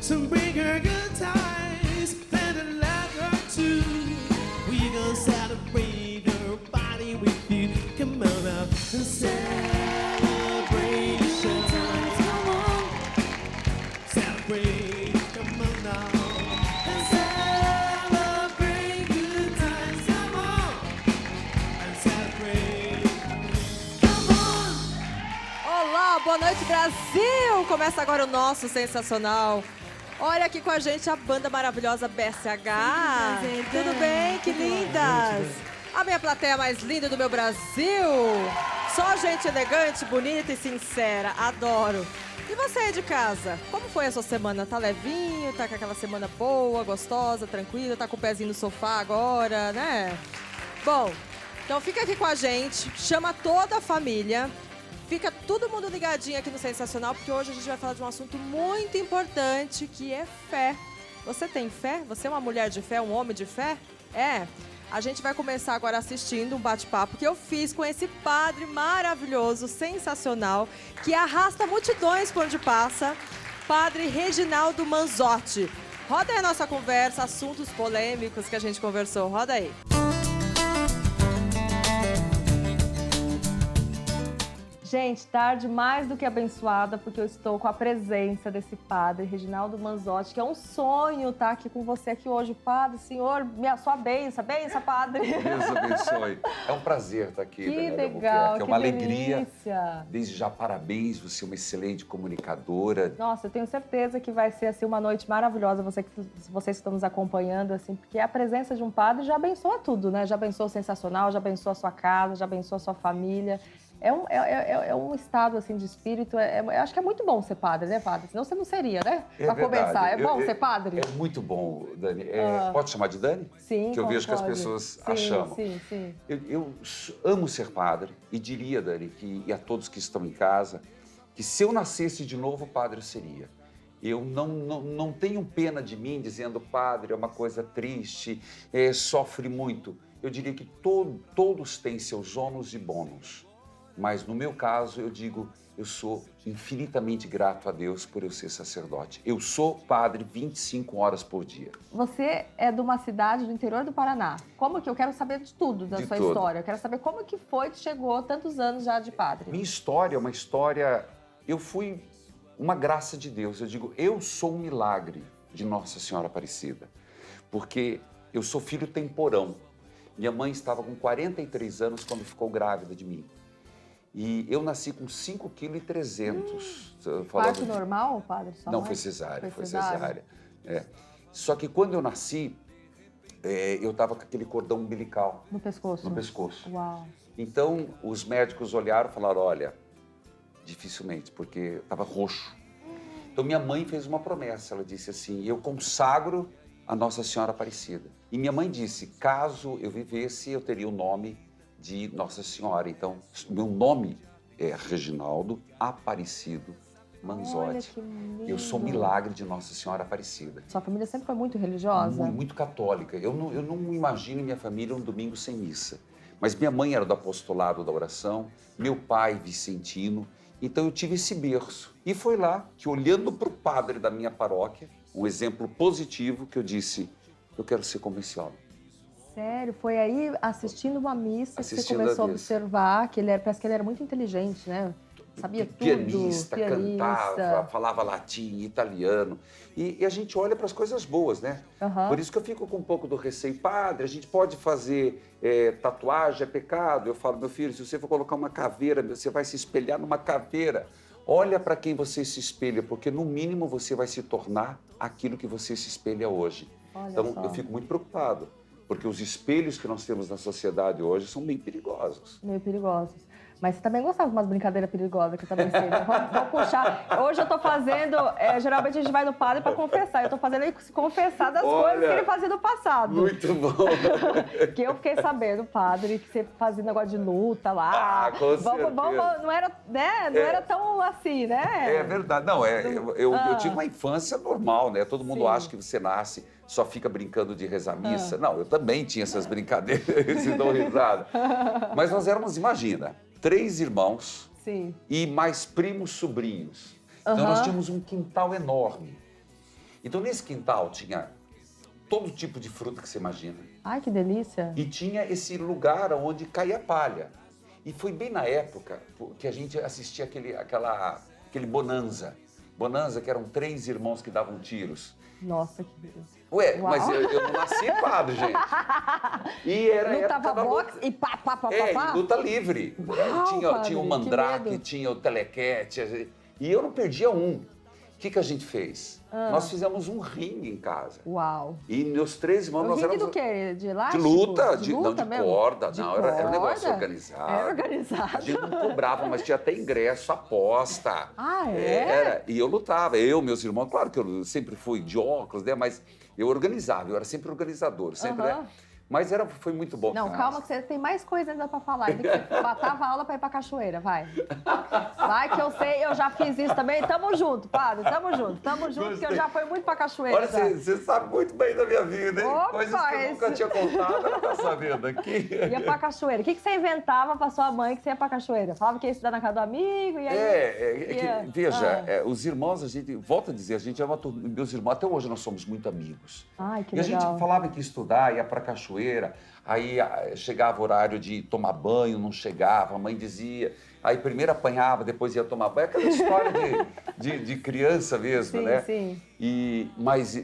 So bring her good times, and a lover too. We gonna celebrate her body with you. Come on now, celebration time. Come on, celebrate. Come on now, celebrate good times. Come on, and celebrate. Come on. Olá, boa noite, Brasil! Começa agora o nosso Sensacional. Olha aqui com a gente a banda maravilhosa BSH. Tudo bem? Que lindas! A minha plateia mais linda do meu Brasil. Só gente elegante, bonita e sincera. Adoro. E você aí de casa? Como foi a sua semana? Tá levinho? Tá com aquela semana boa, gostosa, tranquila? Tá com o pezinho no sofá agora, né? Bom, então fica aqui com a gente. Chama toda a família. Fica todo mundo ligadinho aqui no Sensacional, porque hoje a gente vai falar de um assunto muito importante, que é fé. Você tem fé? Você é uma mulher de fé, um homem de fé? É. A gente vai começar agora assistindo um bate-papo que eu fiz com esse padre maravilhoso, sensacional, que arrasta multidões por onde passa, Padre Reginaldo Manzotti. Roda aí a nossa conversa, assuntos polêmicos que a gente conversou. Roda aí. Gente, tarde mais do que abençoada, porque eu estou com a presença desse padre, Reginaldo Manzotti, que é um sonho estar aqui com você aqui hoje. Padre, senhor, sua benção, padre. Deus abençoe. É um prazer estar aqui, Que Daniela legal, Albuquerque. É uma delícia. alegria. Desde já, parabéns, você é uma excelente comunicadora. Nossa, eu tenho certeza que vai ser assim, uma noite maravilhosa, vocês que estão nos acompanhando, assim, porque a presença de um padre já abençoa tudo, né? Já abençoa o Sensacional, já abençoa a sua casa, já abençoa a sua família. É um estado, assim, de espírito. Eu acho que é muito bom ser padre, né, padre? Senão você não seria, né? Pra começar. É bom ser padre? É muito bom, Dani. Pode chamar de Dani? Sim, que eu vejo pode. que as pessoas sim, a chamam. Sim. Eu amo ser padre e diria, Dani, e a todos que estão em casa, que se eu nascesse de novo, padre eu seria. Eu não tenho pena de mim dizendo, padre, é uma coisa triste, sofre muito. Eu diria que todos têm seus ônus e bônus. Mas, no meu caso, eu digo, eu sou infinitamente grato a Deus por eu ser sacerdote. Eu sou padre 25 horas por dia. Você é de uma cidade do interior do Paraná. Como que eu quero saber de tudo da sua história? Eu quero saber como que foi que chegou tantos anos já de padre. Minha história é uma história... Eu fui uma graça de Deus. Eu digo, eu sou um milagre de Nossa Senhora Aparecida. Porque eu sou filho temporão. Minha mãe estava com 43 anos quando ficou grávida de mim. E eu nasci com 5,3 kg. Parto normal, padre? Não, foi cesárea. Foi cesárea. Só que quando eu nasci, eu estava com aquele cordão umbilical. No pescoço? No pescoço. Uau. Então, os médicos olharam e falaram, olha, dificilmente, porque eu estava roxo. Então, minha mãe fez uma promessa. Ela disse assim, eu consagro a Nossa Senhora Aparecida. E minha mãe disse, caso eu vivesse, eu teria o nome de Nossa Senhora. Então, meu nome é Reginaldo Aparecido Manzotti. Olha que lindo. Eu sou milagre de Nossa Senhora Aparecida. Sua família sempre foi muito religiosa? Muito católica. Eu não imagino minha família um domingo sem missa. Mas minha mãe era do apostolado da oração, meu pai vicentino. Então eu tive esse berço. E foi lá que, olhando para o padre da minha paróquia, um exemplo positivo, que eu disse, eu quero ser como esse homem. Sério? Foi aí, assistindo uma missa, que você começou a observar que parece que ele era muito inteligente, né? Sabia tudo. Pianista, cantava, falava latim, italiano. E a gente olha para as coisas boas, né? Uhum. Por isso que eu fico com um pouco do receio. Padre, a gente pode fazer tatuagem, é pecado? Eu falo, meu filho, se você for colocar uma caveira, você vai se espelhar numa caveira. Olha para quem você se espelha, porque no mínimo você vai se tornar aquilo que você se espelha hoje. Olha então só. Eu fico muito preocupado. Porque os espelhos que nós temos na sociedade hoje são meio perigosos. Meio perigosos. Mas você também gostava de umas brincadeiras perigosas que eu também sei. Vamos puxar. Hoje eu tô fazendo... geralmente a gente vai no padre para confessar. Eu tô fazendo ele se confessar das coisas que ele fazia no passado. Muito bom. Que eu fiquei sabendo, padre, que você fazia negócio de luta lá. Ah, com certeza. Não era, né? Não era tão assim, né? É verdade. Não, eu tive uma infância normal, né? Todo mundo acha que você nasce, só fica brincando de rezar missa. Não, eu também tinha essas brincadeiras, se dão risada. Mas nós éramos, imagina... 3 irmãos. Sim. E mais primos sobrinhos. Então nós tínhamos um quintal enorme. Então, nesse quintal tinha todo tipo de fruta que você imagina. Ai, que delícia. E tinha esse lugar onde caía palha. E foi bem na época que a gente assistia aquele Bonanza. Bonanza, que eram 3 irmãos que davam tiros. Nossa, que delícia. Ué, Uau. mas eu não nasci padre, gente. E era Lutava época da boxe luta. e pá. E luta livre. tinha padre, o que mandrake, medo. tinha o telequete. E eu não perdia um. O que a gente fez? Nós fizemos um ringue em casa. Uau. E meus 3 irmãos, nós Ringue éramos... do quê? De De elástico? luta, Não, de mesmo? Corda. De Não, era um negócio corda? organizado. Era organizado. A gente não cobrava, mas tinha até ingresso, aposta. Ah, é? Era. E eu lutava, meus irmãos, claro que eu sempre fui de óculos, né? Mas eu organizava, eu era sempre organizador, sempre, né? Mas foi muito bom. Não, cara. calma que você tem mais coisa ainda pra falar. Ainda que você matava a aula pra ir pra cachoeira, vai. Vai que eu sei, eu já fiz isso também. Tamo junto, padre, tamo junto, que eu já fui muito pra cachoeira. Olha, já. você sabe muito bem da minha vida, hein? Opa, Coisas que eu nunca tinha contado, ela tá sabendo aqui. Ia pra cachoeira. O que você inventava pra sua mãe que você ia pra cachoeira? Falava que ia estudar na casa do amigo e aí... Veja, os irmãos, a gente, volta a dizer, a gente é uma turma, meus irmãos, até hoje nós somos muito amigos. Ai, que E a legal. gente falava que ia estudar, ia pra cachoeira, aí chegava o horário de tomar banho, não chegava, a mãe dizia, aí primeiro apanhava, depois ia tomar banho, aquela história de criança mesmo, Sim, né? sim. Mas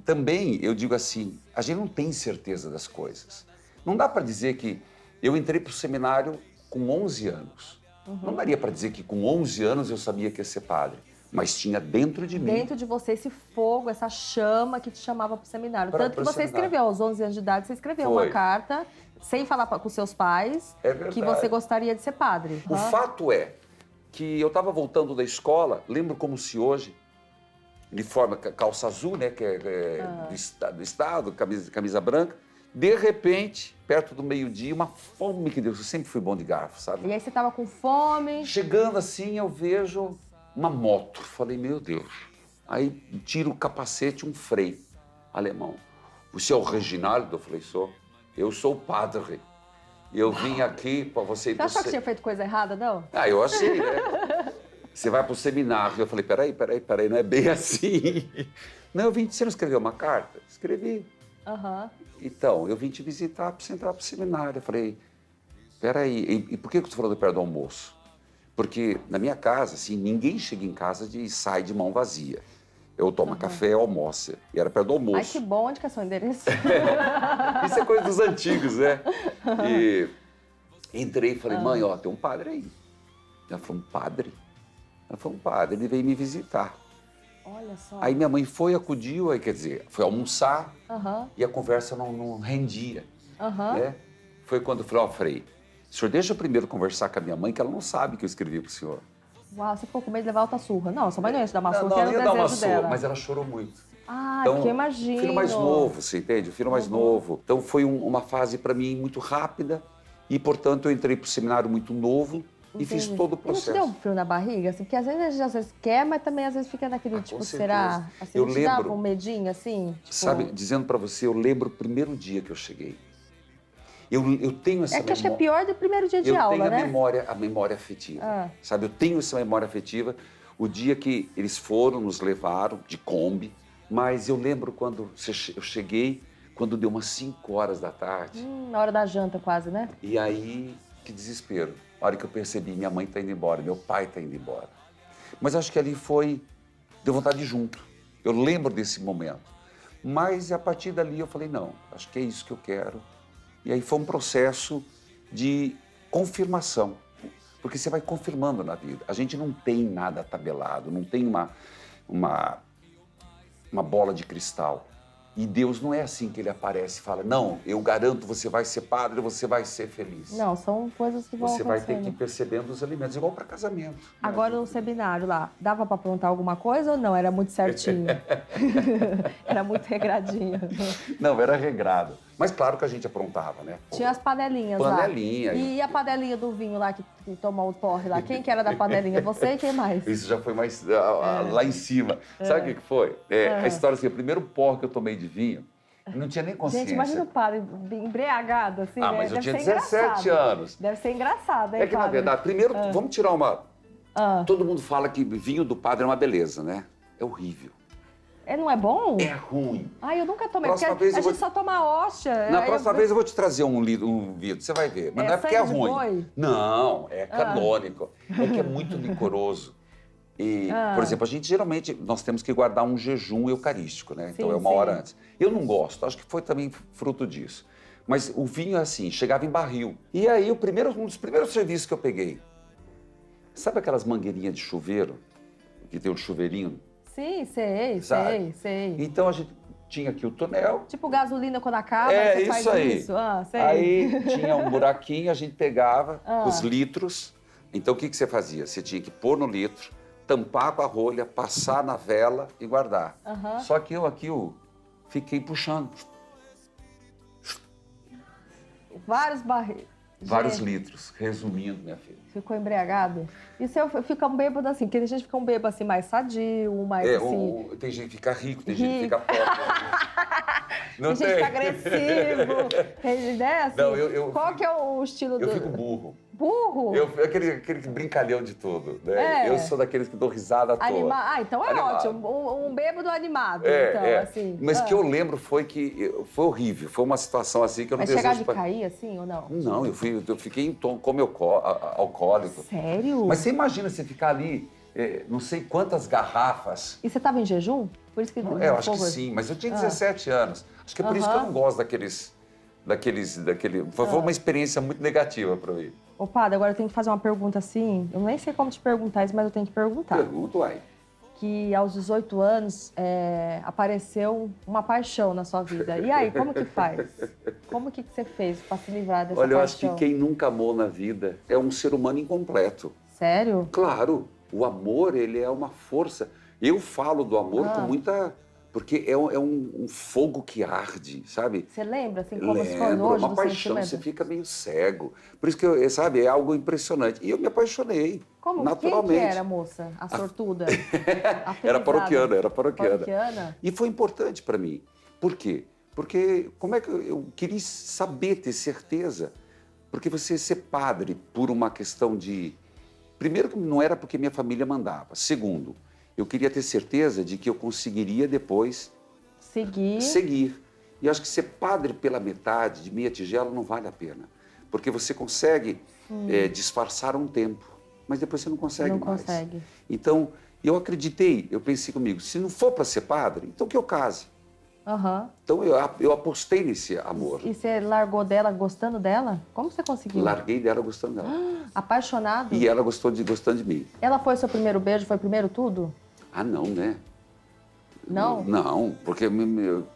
também, eu digo assim, a gente não tem certeza das coisas. Não dá para dizer que eu entrei pro seminário com 11 anos. Não daria para dizer que com 11 anos eu sabia que ia ser padre. Mas tinha dentro de mim. Dentro de você esse fogo, essa chama que te chamava para o seminário. Para Tanto que o você seminário. escreveu, aos 11 anos de idade, você escreveu Foi. uma carta, sem falar com seus pais, É verdade. que você gostaria de ser padre. O fato é que eu estava voltando da escola, lembro como se hoje, uniforme, calça azul, né, que é do estado, camisa branca, de repente, perto do meio-dia, uma fome que deu. Eu sempre fui bom de garfo, sabe? E aí você estava com fome. Chegando assim, eu vejo uma moto. Falei, meu Deus. Aí tiro o capacete, um freio alemão. Você é o Reginaldo? Eu falei, sou. Eu sou o padre. Eu vim aqui para você ir Você pro achou que tinha feito coisa errada, não? Ah, eu achei, né? Você vai pro seminário. Eu falei, peraí, não é bem assim. Não, eu vim, você não escreveu uma carta? Escrevi. Então, eu vim te visitar para você entrar pro seminário. Eu falei, peraí, e por que eu estou falando perto do almoço? Porque na minha casa, assim, ninguém chega em casa e sai de mão vazia. Eu tomo café, almoço. E era perto do almoço. Ai, que bom. Onde que é seu endereço? Isso é coisa dos antigos, né? E entrei e falei, mãe, ó, tem um padre aí. Ela falou, um padre? Ela falou, um padre, ele veio me visitar. Olha só. Aí minha mãe acudiu, aí quer dizer, foi almoçar e a conversa não rendia. Né? Foi quando eu falei, ó, Frei, o senhor deixa eu primeiro conversar com a minha mãe, que ela não sabe que eu escrevi pro senhor. Uau, você ficou com medo de levar outra surra. Não, sua mãe não ia te dar uma surra, Não, que era o ia dar uma desejo surra, dela. mas ela chorou muito. Ah, Então, porque eu imagino. filho mais novo, você entende? O filho mais novo. Então foi uma fase para mim muito rápida e, portanto, eu entrei pro seminário muito novo e fiz todo o E não te processo. deu um frio na barriga? Assim, porque às vezes a gente às vezes quer, mas também às vezes fica naquele tipo, será? certeza. Assim, Eu não te dava lembro- um medinho assim? Tipo... Sabe, dizendo para você, eu lembro o primeiro dia que eu cheguei. Eu tenho essa É que acho que é memória. pior do primeiro dia de Eu aula, tenho né? a memória afetiva. Ah. Sabe, eu tenho essa memória afetiva. O dia que eles foram, nos levaram de Kombi, mas eu lembro quando eu cheguei, quando deu umas 5 horas da tarde. Na hora da janta quase, né? E aí, que desespero. A hora que eu percebi, minha mãe está indo embora, meu pai está indo embora. Mas acho que ali deu vontade de ir junto. Eu lembro desse momento. Mas a partir dali eu falei, não, acho que é isso que eu quero. E aí foi um processo de confirmação, porque você vai confirmando na vida. A gente não tem nada tabelado, não tem uma bola de cristal. E Deus não é assim que ele aparece e fala, não, eu garanto, você vai ser padre, você vai ser feliz. Não, são coisas que vão Você vai ter que ir acontecendo. percebendo os elementos, igual para casamento. né? Agora no seminário lá, dava pra aprontar alguma coisa ou não? Era muito certinho? Era muito regradinho. Não, era regrado. Mas claro que a gente aprontava, né? Tinha as panelinhas lá. Panelinha. E a panelinha do vinho lá que tomou o porre lá? Quem que era da panelinha? Você e quem mais? Isso já foi mais lá em cima. Sabe o que foi? A história assim, o primeiro porre que eu tomei de vinho, eu não tinha nem consciência. Gente, imagina o padre embriagado, assim, né? Mas eu Deve tinha ser 17 engraçado. anos. Deve ser engraçado, hein, É que, na padre? verdade, primeiro, vamos tirar uma... Todo mundo fala que vinho do padre é uma beleza, né? É horrível. Não é bom? É ruim. Ai, eu nunca tomei, Próxima porque vez a eu vou gente só toma hóstia. Na Aí próxima vez eu vou te trazer um vidro, você vai ver. Mas É não é porque é sangue de ruim. boi? Não, é canônico. É que é muito licoroso. E, por exemplo, a gente geralmente, nós temos que guardar um jejum eucarístico, né? Então Sim, é uma sim. hora antes. Eu não gosto, acho que foi também fruto disso. Mas o vinho é assim, chegava em barril. E aí um dos primeiros serviços que eu peguei, sabe aquelas mangueirinhas de chuveiro? Que tem o chuveirinho? Sim, sei. Então a gente tinha aqui o tonel. Tipo gasolina quando acaba, É você faz isso aí. isso. Sei. Aí tinha um buraquinho, a gente pegava os litros. Então o que você fazia? Você tinha que pôr no litro, tampar com a rolha, passar na vela e guardar. Só que eu aqui fiquei puxando. Vários barris. Vários litros, resumindo, minha filha. Ficou embriagado? E se eu ficar um bêbado assim? Porque a gente fica um bêbado assim mais sadio, mais assim... Tem gente que fica rico, tem gente que fica pobre. Não tem gente que fica agressivo. Tem, né? Assim, Não, qual que é o estilo do... Eu fico burro. Burro? Aquele brincalhão de tudo, né? Eu sou daqueles que dou risada à toa. Então é Animado. ótimo. Um bêbado animado, então, assim. Mas o que eu lembro foi que foi horrível. Foi uma situação assim que eu não Mas desejo... chegar de cair, assim, ou não? Não, eu fiquei em tom como alcoólico. Sério? Mas você imagina você ficar ali, não sei quantas garrafas. E você estava em jejum? Por isso que... Eu acho que sim, mas eu tinha 17 anos. Acho que é por isso que eu não gosto Foi uma experiência muito negativa para mim. Ô, padre, agora eu tenho que fazer uma pergunta assim. Eu nem sei como te perguntar isso, mas eu tenho que perguntar. Pergunto, uai. Que aos 18 anos apareceu uma paixão na sua vida. E aí, como que faz? Como que você fez para se livrar dessa paixão? Olha, eu acho que quem nunca amou na vida é um ser humano incompleto. Sério? Claro, o amor, ele é uma força. Eu falo do amor com muita... Porque é um fogo que arde, sabe? Você lembra, assim, como se foi hoje, uma paixão, você fica meio cego. Por isso que, sabe, é algo impressionante. E eu me apaixonei, como? naturalmente. Quem que era a moça, a sortuda? Era paroquiana. E foi importante para mim. Por quê? Porque como é que eu queria saber, ter certeza? Porque você ser padre por uma questão de... Primeiro, que não era porque minha família mandava. Segundo, eu queria ter certeza de que eu conseguiria depois seguir. E acho que ser padre pela metade, de meia tigela, não vale a pena. Porque você consegue disfarçar um tempo, mas depois você não consegue mais. Não consegue. Então, eu pensei comigo, se não for para ser padre, então que eu case. Então, eu apostei nesse amor. E você largou dela gostando dela? Como você conseguiu? Larguei dela gostando dela. Apaixonado? E ela gostando de mim. Ela foi seu primeiro beijo? Foi primeiro tudo? Ah, não, né? Não? Não, porque,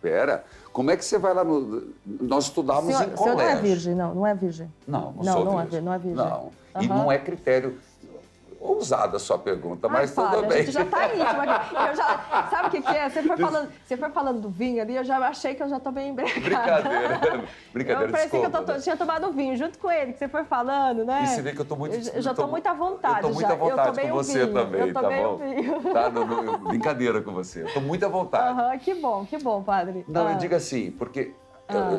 pera, como é que você vai lá no... Nós estudávamos em colégio. O senhor não é virgem, não? Não é virgem? Não, não sou não virgem. Não é virgem. Não, e não é critério... Ousada a sua pergunta, mas para, tudo bem. A gente já tá íntimo aqui. Sabe o que é? Você foi falando do vinho ali, eu já achei que eu já tô bem embriagada. Brincadeira, Eu parecia desculpa, que eu tinha tomado vinho junto com ele, que você foi falando, né? E você vê que eu tô muito... Eu já tô muito à vontade. Eu tô muito à vontade com você também, eu tá tomei bom? Tá, brincadeira com você. Eu tô muito à vontade. Que bom, padre. Não, eu digo assim, porque,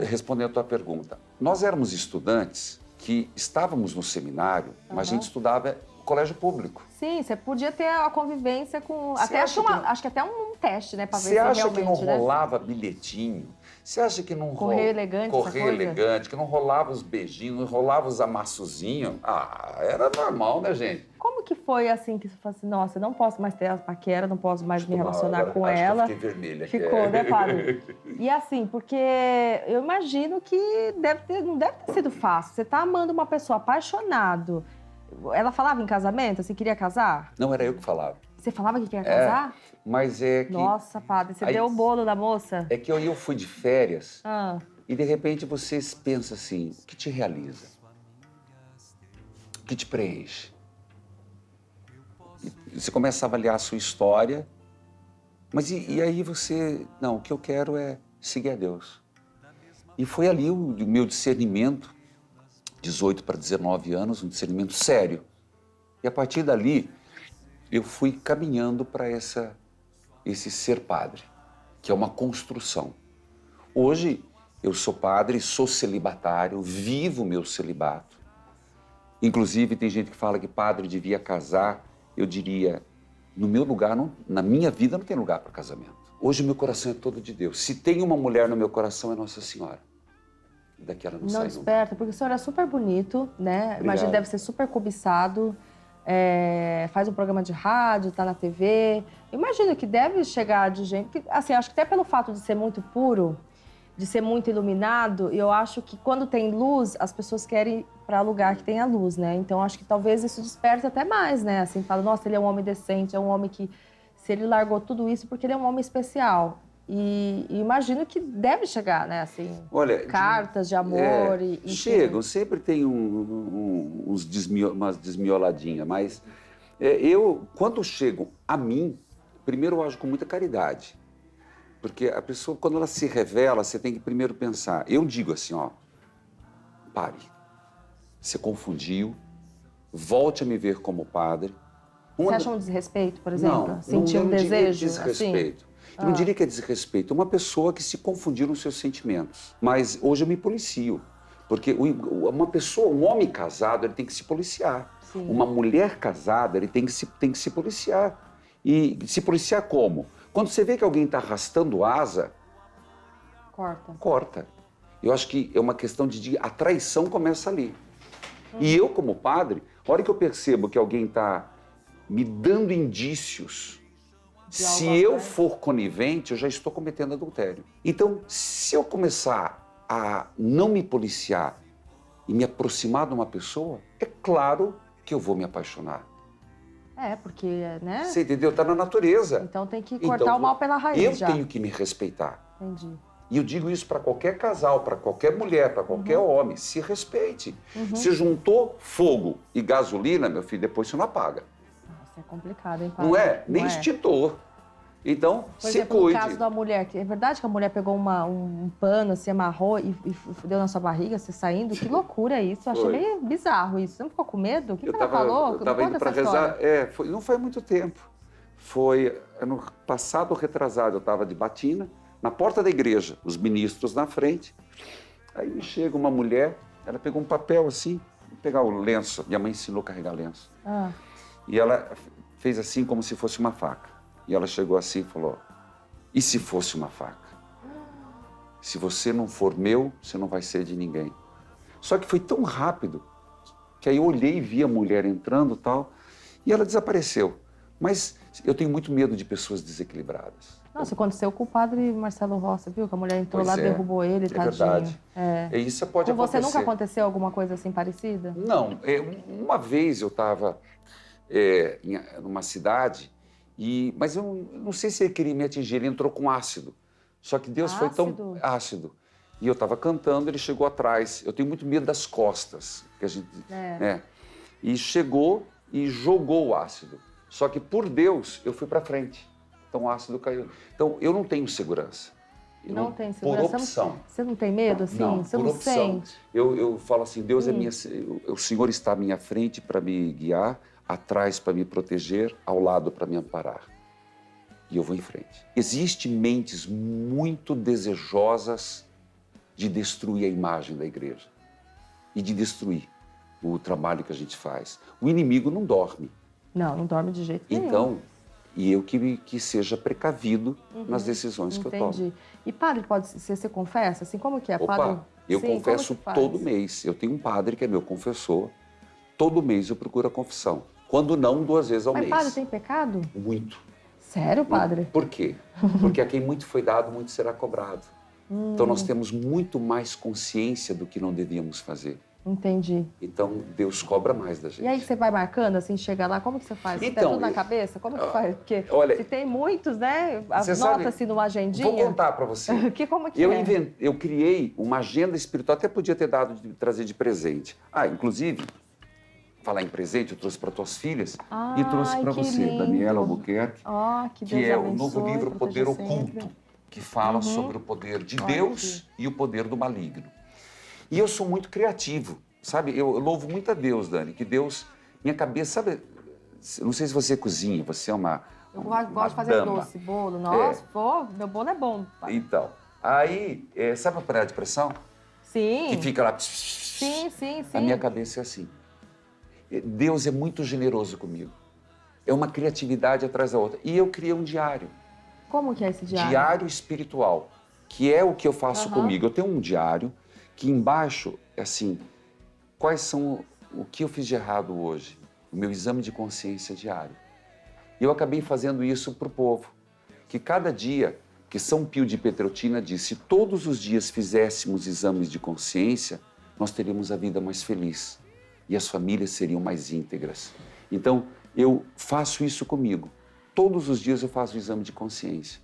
respondendo a tua pergunta, nós éramos estudantes que estávamos no seminário, mas a gente estudava colégio público. Sim, você podia ter a convivência com... Acho que até um teste, né? Pra ver se realmente... Você acha realmente, que não rolava bilhetinho? Você acha que não Correio elegante, Correio elegante, que não rolava os beijinhos, não rolava os amassozinhos? Era normal, né, gente? Como que foi assim, que você falou assim, nossa, não posso mais ter a paquera, não posso mais me relacionar com ela? Acho que eu fiquei vermelha. Ficou, né, padre? E assim, porque eu imagino que não deve ter sido fácil. Você tá amando uma pessoa apaixonado. Ela falava em casamento? Você queria casar? Não, era eu que falava. Você falava que queria casar? Mas é que... Nossa, padre, você deu o bolo da moça? É que eu fui de férias e, de repente, você pensa assim, o que te realiza? O que te preenche? E você começa a avaliar a sua história, mas e aí você... Não, o que eu quero é seguir a Deus. E foi ali o meu discernimento, 18 para 19 anos, um discernimento sério. E a partir dali, eu fui caminhando para esse ser padre, que é uma construção. Hoje, eu sou padre, sou celibatário, vivo o meu celibato. Inclusive, tem gente que fala que padre devia casar. Eu diria, no meu lugar, na minha vida, não tem lugar para casamento. Hoje o meu coração é todo de Deus. Se tem uma mulher no meu coração, é Nossa Senhora. Daqui ela não sai nunca. desperta, porque o senhor é super bonito, né? Obrigado. Imagina, deve ser super cobiçado. Faz um programa de rádio, tá na TV. Imagino que deve chegar de gente... Porque, assim, acho que até pelo fato de ser muito puro, de ser muito iluminado, eu acho que quando tem luz, as pessoas querem ir para lugar que tenha luz, né? Então, acho que talvez isso desperte até mais, né? Assim, fala, nossa, ele é um homem decente, é um homem que... Se ele largou tudo isso, porque ele é um homem especial. E imagino que deve chegar, né? Assim, olha, cartas de amor e... Chegam, sempre tem umas desmioladinhas, mas eu, quando chegam a mim, primeiro eu ajo com muita caridade. Porque a pessoa, quando ela se revela, você tem que primeiro pensar. Eu digo assim, ó, pare, você confundiu, volte a me ver como padre. Você acha um desrespeito, por exemplo? Não, Sentir um desejo? Diria desrespeito. Assim? Eu não diria que é desrespeito. É uma pessoa que se confundiu nos seus sentimentos. Mas hoje eu me policio. Porque uma pessoa, um homem casado, ele tem que se policiar. Sim. Uma mulher casada, ele tem que se policiar. E se policiar como? Quando você vê que alguém está arrastando asa... Corta. Eu acho que é uma questão a traição começa ali. E eu, como padre, a hora que eu percebo que alguém está me dando indícios, se eu for conivente, eu já estou cometendo adultério. Então, se eu começar a não me policiar e me aproximar de uma pessoa, é claro que eu vou me apaixonar. Porque, né? Você entendeu? Está na natureza. Então tem que cortar o mal pela raiz já. Eu tenho que me respeitar. Entendi. E eu digo isso para qualquer casal, para qualquer mulher, para qualquer homem. Se respeite. Se juntou fogo e gasolina, meu filho, depois você não apaga. Nossa, é complicado, hein, padre? Não é? Nem extintor. Então, por se exemplo, cuide. no caso da mulher, é verdade que a mulher pegou um pano, se amarrou e deu na sua barriga, você saindo? Que loucura isso. Eu achei meio bizarro isso. Você não ficou com medo? O que ela falou? Eu estava indo para rezar. Não foi muito tempo. Foi ano passado ou retrasado. Eu estava de batina, na porta da igreja, os ministros na frente. Aí me chega uma mulher, ela pegou um papel assim, vou pegar o lenço. Minha mãe ensinou a carregar lenço. E ela fez assim como se fosse uma faca. E ela chegou assim e falou, e se fosse uma faca? Se você não for meu, você não vai ser de ninguém. Só que foi tão rápido que aí eu olhei e vi a mulher entrando e tal, e ela desapareceu. Mas eu tenho muito medo de pessoas desequilibradas. Nossa, aconteceu com o padre Marcelo Rossi, viu? Que a mulher entrou lá, derrubou ele, tadinho. Verdade. É. Isso pode com você acontecer. nunca aconteceu alguma coisa assim parecida? Não. Uma vez eu estava numa cidade, mas eu não sei se ele queria me atingir, ele entrou com ácido. Só que Deus foi tão ácido. E eu estava cantando, ele chegou atrás. Eu tenho muito medo das costas. Que a gente, E chegou e jogou o ácido. Só que por Deus eu fui para frente. Então o ácido caiu. Então eu não tenho segurança. Não tem segurança? Por opção. Você não tem medo, assim? Não, você por não opção. sente? Eu falo assim, Deus é minha... O Senhor está à minha frente para me guiar, atrás para me proteger, ao lado para me amparar. E eu vou em frente. Existem mentes muito desejosas de destruir a imagem da igreja e de destruir o trabalho que a gente faz. O inimigo não dorme. Não dorme de jeito nenhum. Então, e eu que seja precavido nas decisões que eu tomo. Entendi. E padre, você confessa? Assim, como que é? Opa, padre? eu Sim, confesso todo mês. Eu tenho um padre que é meu confessor. Todo mês eu procuro a confissão. Quando não, 2 vezes ao mês. Mas padre tem pecado? Muito. Sério, padre? Por quê? Porque a quem muito foi dado, muito será cobrado. Então nós temos muito mais consciência do que não devíamos fazer. Entendi. Então Deus cobra mais da gente. E aí você vai marcando, assim, chega lá, como que você faz? Você tem tudo na cabeça? Como que faz? Porque olha, se tem muitos, né? Anota assim numa agendinha. Vou contar para você. Como que é? Eu criei uma agenda espiritual, até podia ter trazer de presente. Inclusive, falar em presente, eu trouxe para tuas filhas e trouxe para você, lindo. Daniela Albuquerque, que é o novo livro Poder Oculto, que fala sobre o poder de Deus e o poder do maligno. E eu sou muito criativo, sabe? Eu louvo muito a Deus, Dani, que Deus, minha cabeça, sabe? Não sei se você cozinha, você é uma Eu gosto de fazer doce, bolo. Nossa, meu bolo é bom. Pai. Então, aí, sabe a panela de pressão? Sim. Que fica lá... Sim. A minha cabeça é assim. Deus é muito generoso comigo. É uma criatividade atrás da outra. E eu criei um diário. Como que é esse diário? Diário espiritual, que é o que eu faço Aham. comigo. Eu tenho um diário que embaixo é assim, quais são o que eu fiz de errado hoje? O meu exame de consciência diário. E eu acabei fazendo isso para o povo, que cada dia, que São Pio de Pietrelcina disse, se todos os dias fizéssemos exames de consciência, nós teríamos a vida mais feliz e as famílias seriam mais íntegras. Então, eu faço isso comigo. Todos os dias eu faço o exame de consciência.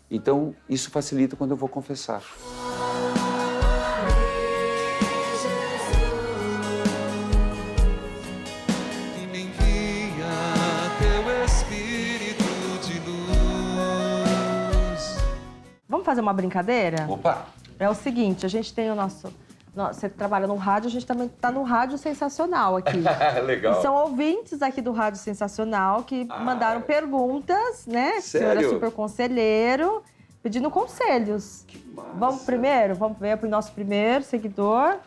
Então, isso facilita quando eu vou confessar. E me envia teu Espírito de luz. Vamos fazer uma brincadeira? Opa! É o seguinte, a gente tem o nosso... Você trabalha no rádio, a gente também está no Rádio Sensacional aqui. Legal. E são ouvintes aqui do Rádio Sensacional que mandaram perguntas, né? Sério? O senhor é super conselheiro, pedindo conselhos. Que massa. Vamos primeiro? Vamos ver para o nosso primeiro seguidor.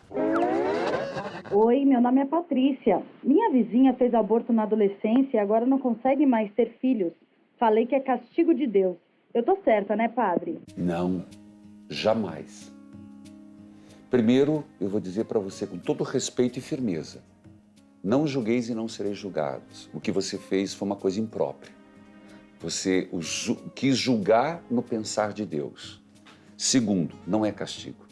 Oi, meu nome é Patrícia. Minha vizinha fez aborto na adolescência e agora não consegue mais ter filhos. Falei que é castigo de Deus. Eu tô certa, né, padre? Não, jamais. Primeiro, eu vou dizer para você com todo respeito e firmeza, não julgueis e não sereis julgados. O que você fez foi uma coisa imprópria. Você quis julgar no pensar de Deus. Segundo, não é castigo.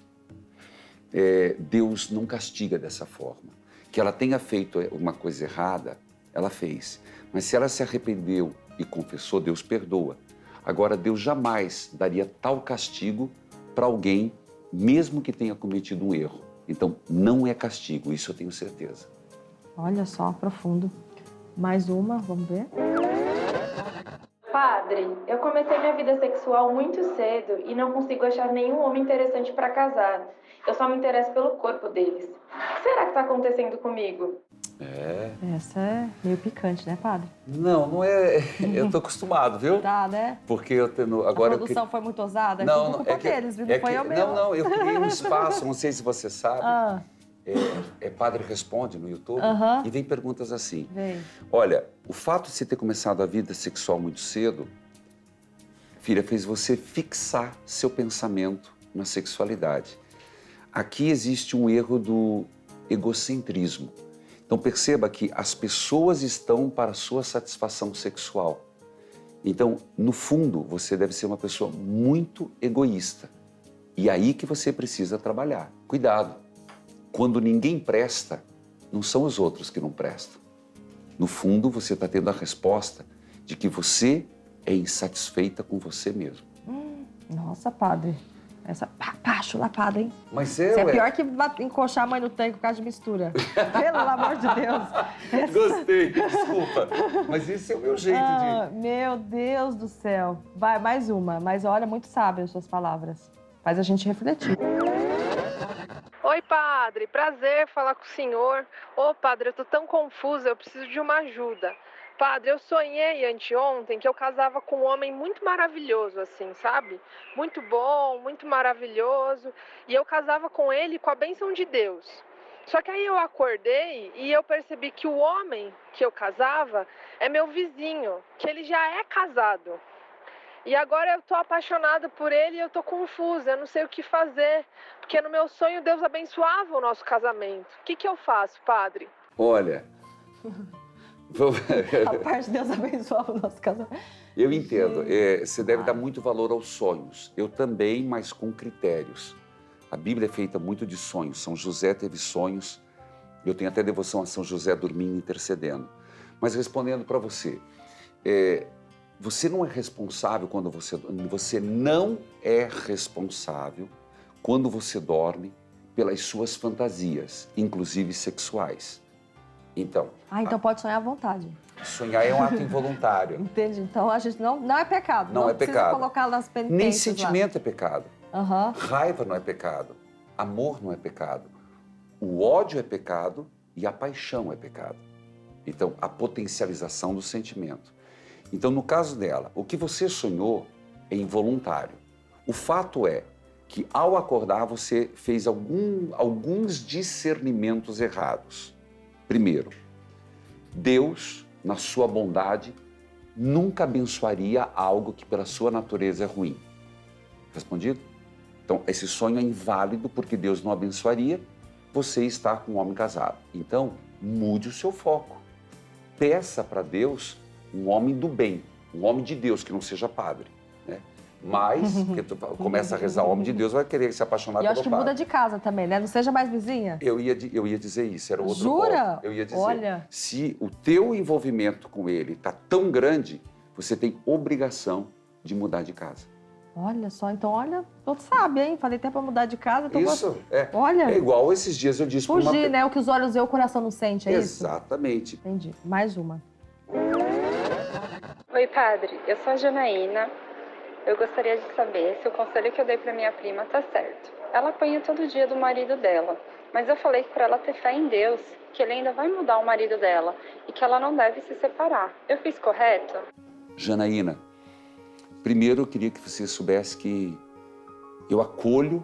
Deus não castiga dessa forma. Que ela tenha feito uma coisa errada, ela fez. Mas se ela se arrependeu e confessou, Deus perdoa. Agora, Deus jamais daria tal castigo para alguém, mesmo que tenha cometido um erro. Então, não é castigo, isso eu tenho certeza. Olha só, profundo. Mais uma, vamos ver. Padre, eu comecei minha vida sexual muito cedo e não consigo achar nenhum homem interessante para casar. Eu só me interesso pelo corpo deles. O que será que está acontecendo comigo? Essa é meio picante, né, padre? Não é... Eu tô acostumado, viu? Tá, né? Porque eu tenho... Agora A produção foi muito ousada? Não, Não, culpa deles, viu? Não foi eu mesmo. Não, eu criei um espaço, não sei se você sabe. Ah, Padre Responde no YouTube. Aham. E vem perguntas assim. vem. Olha, o fato de você ter começado a vida sexual muito cedo, filha, fez você fixar seu pensamento na sexualidade. Aqui existe um erro do egocentrismo. Então perceba que as pessoas estão para a sua satisfação sexual. Então, no fundo, você deve ser uma pessoa muito egoísta. E aí que você precisa trabalhar. Cuidado. Quando ninguém presta, não são os outros que não prestam. No fundo, você está tendo a resposta de que você é insatisfeita com você mesmo. Nossa, padre. Essa chulapada, hein? Mas Isso é pior que encoxar a mãe no tanque por causa de mistura. Pelo amor de Deus. Gostei, desculpa. Mas esse é o meu jeito de... Meu Deus do céu. Vai, mais uma. Mas olha, muito sábio as suas palavras. Faz a gente refletir. Oi, padre. Prazer falar com o senhor. Ô, padre, eu tô tão confusa, eu preciso de uma ajuda. Padre, eu sonhei anteontem que eu casava com um homem muito maravilhoso, assim, sabe? Muito bom, muito maravilhoso. E eu casava com ele com a bênção de Deus. Só que aí eu acordei e eu percebi que o homem que eu casava é meu vizinho, que ele já é casado. E agora eu tô apaixonada por ele e eu tô confusa, eu não sei o que fazer. Porque no meu sonho Deus abençoava o nosso casamento. O que eu faço, padre? Olha... A parte de Deus abençoava o nosso casamento. Eu entendo. Você deve dar muito valor aos sonhos. Eu também, mas com critérios. A Bíblia é feita muito de sonhos. São José teve sonhos. Eu tenho até devoção a São José dormindo e intercedendo. Mas respondendo para você, você não é responsável quando você não é responsável quando você dorme pelas suas fantasias, inclusive sexuais. Então, Então pode sonhar à vontade. sonhar é um ato involuntário. Entende? Então a gente não é pecado. Não é precisa pecado. colocar nas penitências. Nem sentimento é pecado. Aham. Raiva não é pecado. Amor não é pecado. O ódio é pecado e a paixão é pecado. Então, a potencialização do sentimento. Então, no caso dela, o que você sonhou é involuntário. O fato é que, ao acordar, você fez alguns discernimentos errados. Primeiro, Deus na sua bondade, nunca abençoaria algo que pela sua natureza é ruim. Respondido? Então, esse sonho é inválido porque Deus não abençoaria você estar com um homem casado. Então, mude o seu foco. Peça para Deus um homem do bem, um homem de Deus, que não seja padre, né? Mas, porque tu começa a rezar, o homem de Deus vai querer se apaixonar E eu pelo acho que padre. muda de casa também, né? Não seja mais vizinha. Eu ia dizer isso, era outro Jura? ponto. Eu ia dizer, Olha. se o teu envolvimento com ele está tão grande, você tem obrigação de mudar de casa. Olha só, então olha, todos sabem, hein? Falei até pra mudar de casa. Tô Isso, Olha. é igual esses dias eu disse para uma... Fugir, né? O que os olhos vê, o coração não sente, é isso? Exatamente. Entendi. Mais uma. Oi, padre. Eu sou a Janaína. Eu gostaria de saber se o conselho que eu dei pra minha prima tá certo. Ela apanha todo dia do marido dela, mas eu falei pra ela ter fé em Deus, que ele ainda vai mudar o marido dela e que ela não deve se separar. Eu fiz correto? Janaína, primeiro eu queria que você soubesse que eu acolho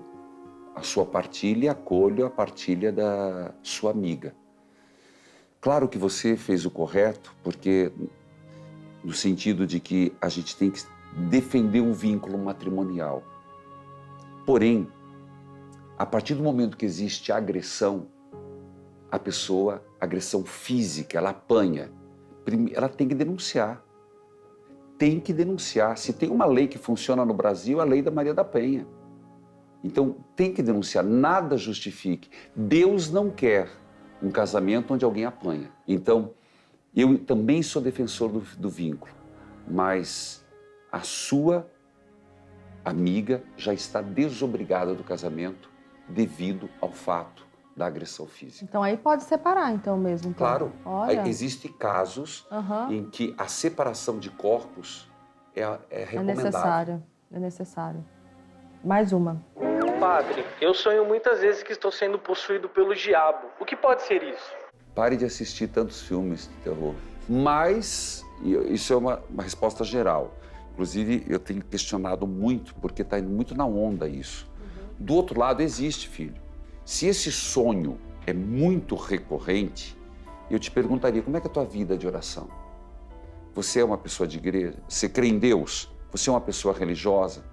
a sua partilha e acolho a partilha da sua amiga. Claro que você fez o correto, porque no sentido de que a gente tem que defender um vínculo matrimonial. Porém, a partir do momento que existe agressão, a pessoa, agressão física, ela apanha, ela tem que denunciar. Tem que denunciar. Se tem uma lei que funciona no Brasil, é a lei da Maria da Penha. Então, tem que denunciar. Nada justifique. Deus não quer um casamento onde alguém apanha. Então, eu também sou defensor do vínculo, mas a sua amiga já está desobrigada do casamento devido ao fato da agressão física. Então aí pode separar, então mesmo. Então. Claro, Olha. existem casos em que a separação de corpos é É recomendável. necessário. É necessário. Mais uma. Padre, eu sonho muitas vezes que estou sendo possuído pelo diabo. O que pode ser isso? Pare de assistir tantos filmes de terror. Mas, isso é uma resposta geral. Inclusive, eu tenho questionado muito, porque está indo muito na onda isso. Do outro lado, existe, filho. Se esse sonho é muito recorrente, eu te perguntaria, como é que é a tua vida de oração? Você é uma pessoa de igreja? Você crê em Deus? Você é uma pessoa religiosa?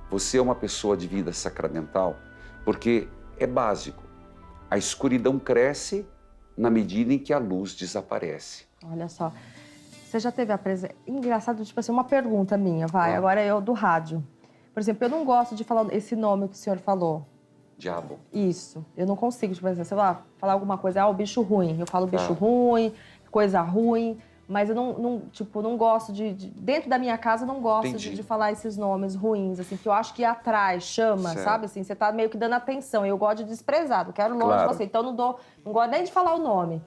Você é uma pessoa de vida sacramental? Porque é básico. A escuridão cresce na medida em que a luz desaparece. Olha só. Você já teve a presença... Engraçado, tipo assim, uma pergunta minha, vai. Agora eu do rádio. Por exemplo, eu não gosto de falar esse nome que o senhor falou. Diabo. Isso. Eu não consigo, tipo assim, sei lá, falar alguma coisa, o bicho ruim. Eu falo bicho ruim, coisa ruim, mas eu não gosto dentro da minha casa, eu não gosto de falar esses nomes ruins, assim, que eu acho que atrai, chama, sabe? Assim, você tá meio que dando atenção. Eu gosto de desprezar, eu quero longe de você. Então, não gosto nem de falar o nome.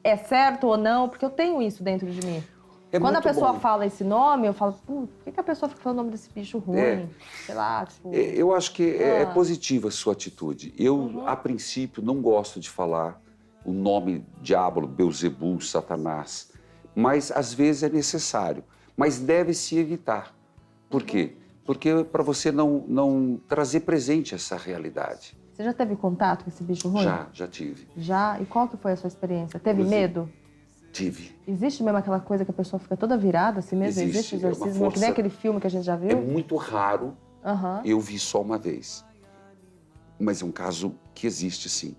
É certo ou não, porque eu tenho isso dentro de mim. Quando a pessoa fala esse nome, eu falo, por que a pessoa fica falando o nome desse bicho ruim? Sei lá, tipo... Eu acho que é positiva a sua atitude. Eu, a princípio, não gosto de falar o nome diabo, Beelzebul, Satanás. Mas, às vezes, é necessário. Mas deve-se evitar. Por quê? Porque para você não trazer presente essa realidade. Você já teve contato com esse bicho ruim? Já tive. Já? E qual que foi a sua experiência? Teve medo? Tive. Existe mesmo aquela coisa que a pessoa fica toda virada assim mesmo? Existe exorcismo? Que nem aquele filme que a gente já viu? É muito raro. Eu vi só uma vez. Mas é um caso que existe, sim.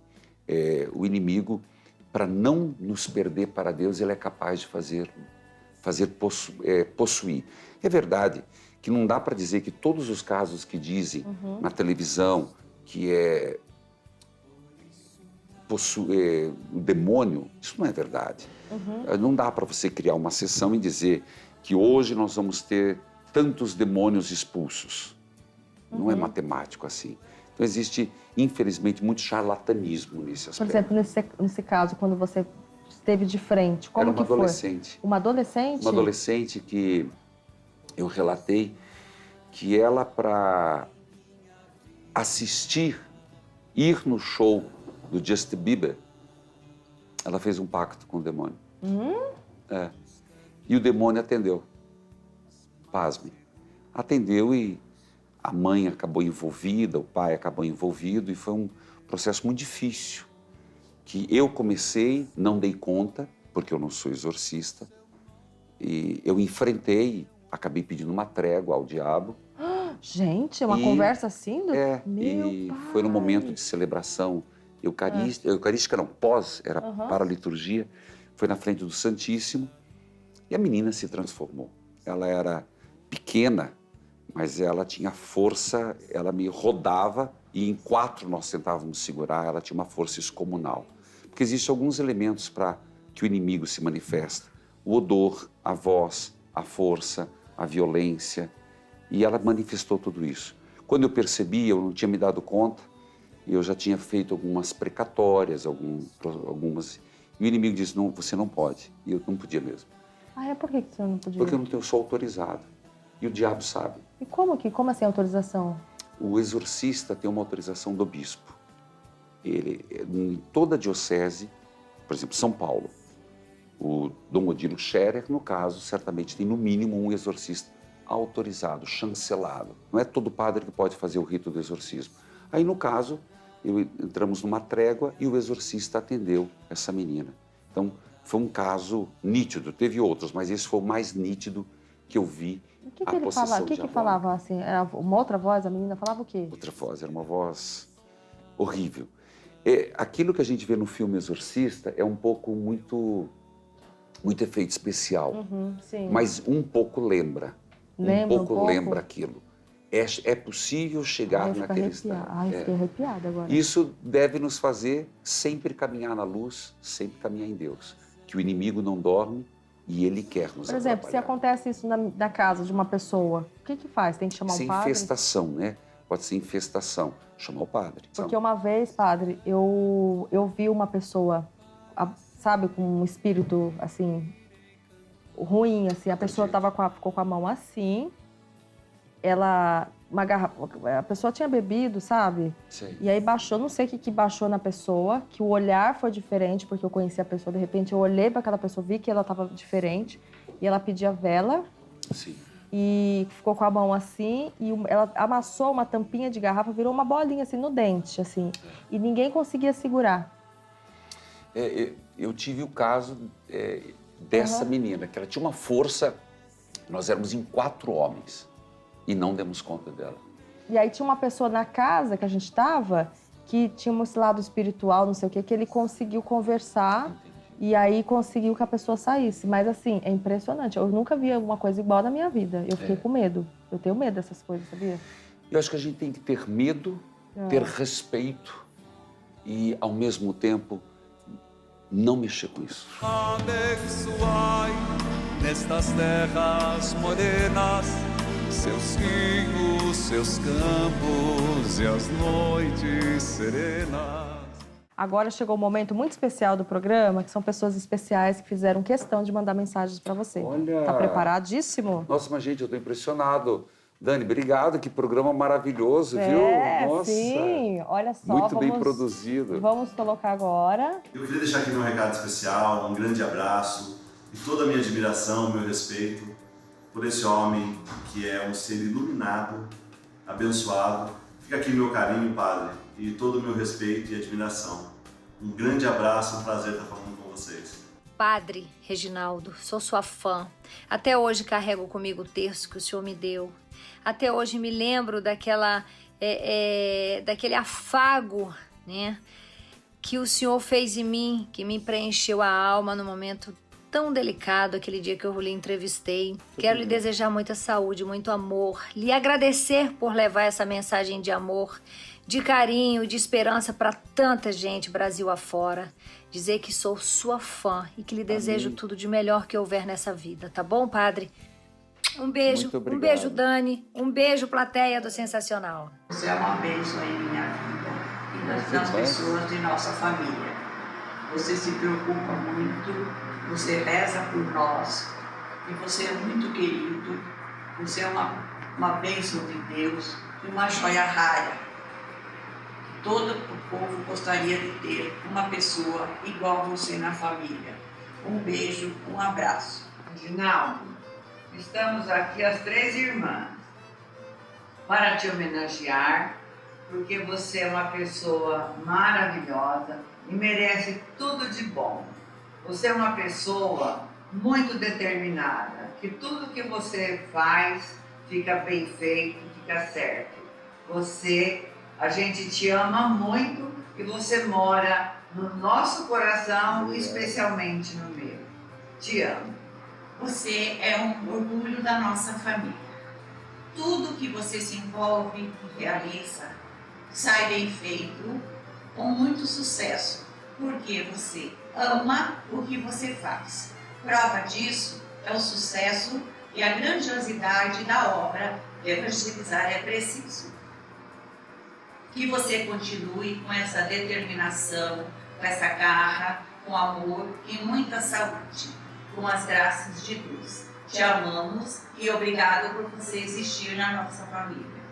O inimigo, para não nos perder para Deus, ele é capaz de fazer possuir. É verdade que não dá para dizer que todos os casos que dizem na televisão que o demônio, isso não é verdade. Não dá para você criar uma sessão e dizer que hoje nós vamos ter tantos demônios expulsos. Não é matemático assim. Então existe, infelizmente, muito charlatanismo nesse aspecto. Por exemplo, nesse caso, quando você esteve de frente, como que foi? Era uma adolescente. Uma adolescente? Uma adolescente que eu relatei que ela, para ir no show do Justin Bieber, ela fez um pacto com o demônio. E o demônio atendeu. Pasme. Atendeu e a mãe acabou envolvida, o pai acabou envolvido e foi um processo muito difícil. Que eu comecei, não dei conta, porque eu não sou exorcista, E eu enfrentei, acabei pedindo uma trégua ao diabo. Gente, uma conversa assim? Meu e pai. foi num momento de celebração eucarística não, era para a liturgia, foi na frente do Santíssimo e a menina se transformou. Ela era pequena, mas ela tinha força, ela me rodava e em 4 nós tentávamos segurar, ela tinha uma força excomunal. Porque existem alguns elementos para que o inimigo se manifesta. O odor, a voz, a força, a violência. E ela manifestou tudo isso. Quando eu percebi, eu não tinha me dado conta, eu já tinha feito algumas precatórias, algumas... E o inimigo disse, não, você não pode. E eu não podia mesmo. Por que você não podia? Porque eu sou autorizado. E o diabo sabe. E como assim autorização? O exorcista tem uma autorização do bispo. Ele, em toda a diocese, por exemplo, São Paulo, o Dom Odilo Scherer, no caso, certamente tem no mínimo um exorcista autorizado, chancelado. Não é todo padre que pode fazer o rito do exorcismo. Aí, no caso, entramos numa trégua e o exorcista atendeu essa menina. Então, foi um caso nítido. Teve outros, mas esse foi o mais nítido que eu vi. O que ele falava? O que falava assim? Era uma outra voz? A menina falava o quê? Outra voz, era uma voz horrível. Aquilo que a gente vê no filme Exorcista é um pouco muito efeito especial. Sim. Mas um pouco lembra. Um pouco lembra aquilo. É possível chegar naquele estado. Fiquei arrepiada agora. Isso deve nos fazer sempre caminhar na luz, sempre caminhar em Deus. Que o inimigo não dorme e ele quer nos Por exemplo, se acontece isso na casa de uma pessoa, o que faz? Tem que chamar um padre? Infestação, né? Pode ser infestação. Chamar o padre. Porque uma vez, padre, eu vi uma pessoa, sabe, com um espírito, assim, ruim, assim. A pessoa ficou com a mão assim, a pessoa tinha bebido, sabe? Sim. E aí baixou, não sei o que baixou na pessoa, que o olhar foi diferente, porque eu conheci a pessoa, de repente eu olhei para aquela pessoa, vi que ela estava diferente, e ela pedia vela. Sim. E ficou com a mão assim, e ela amassou uma tampinha de garrafa, virou uma bolinha assim no dente, assim, e ninguém conseguia segurar. Eu tive o caso dessa menina, que ela tinha uma força, nós éramos em 4 homens, e não demos conta dela. E aí tinha uma pessoa na casa que a gente estava, que tinha esse lado espiritual, não sei o quê, que ele conseguiu conversar. Entendi. E aí conseguiu que a pessoa saísse. Mas assim, é impressionante. Eu nunca vi uma coisa igual na minha vida. Eu fiquei com medo. Eu tenho medo dessas coisas, sabia? Eu acho que a gente tem que ter medo, ter respeito e, ao mesmo tempo, não mexer com isso. Nestas terras morenas, seus rios, seus campos e as noites serenas. Agora chegou um momento muito especial do programa, que são pessoas especiais que fizeram questão de mandar mensagens para você. Olha! Tá preparadíssimo? Nossa, mas gente, eu tô impressionado. Dani, obrigado, que programa maravilhoso, viu? Nossa! Sim, olha só. Muito bem produzido. Vamos colocar agora. Eu queria deixar aqui meu recado especial, um grande abraço e toda a minha admiração, meu respeito por esse homem que é um ser iluminado, abençoado. Fica aqui meu carinho, Padre, e todo o meu respeito e admiração. Um grande abraço, um prazer estar falando com vocês. Padre Reginaldo, sou sua fã. Até hoje carrego comigo o terço que o Senhor me deu. Até hoje me lembro daquele afago, né, que o Senhor fez em mim, que me preencheu a alma no momento tão delicado, aquele dia que eu lhe entrevistei. Quero lhe desejar muita saúde, muito amor, lhe agradecer por levar essa mensagem de amor, de carinho, de esperança para tanta gente Brasil afora. Dizer que sou sua fã e que lhe desejo tudo de melhor que houver nessa vida, tá bom, Padre? Um beijo, um beijo, Dani, um beijo, plateia do Sensacional. Você é uma bênção em minha vida e das pessoas de nossa família. Você se preocupa muito, você reza por nós e você é muito querido. Você é uma bênção de Deus e uma joia rara. Todo o povo gostaria de ter uma pessoa igual a você na família. Um beijo, um abraço. Reginaldo, estamos aqui as 3 irmãs para te homenagear, porque você é uma pessoa maravilhosa e merece tudo de bom. Você é uma pessoa muito determinada, que tudo que você faz fica bem feito, fica certo. A gente te ama muito e você mora no nosso coração, especialmente no meu. Te amo. Você é um orgulho da nossa família. Tudo que você se envolve e realiza sai bem feito, com muito sucesso, porque você ama o que você faz. Prova disso é o sucesso e a grandiosidade da obra Evangelizar é Preciso. Que você continue com essa determinação, com essa garra, com amor e muita saúde, com as graças de Deus. Te amamos e obrigado por você existir na nossa família.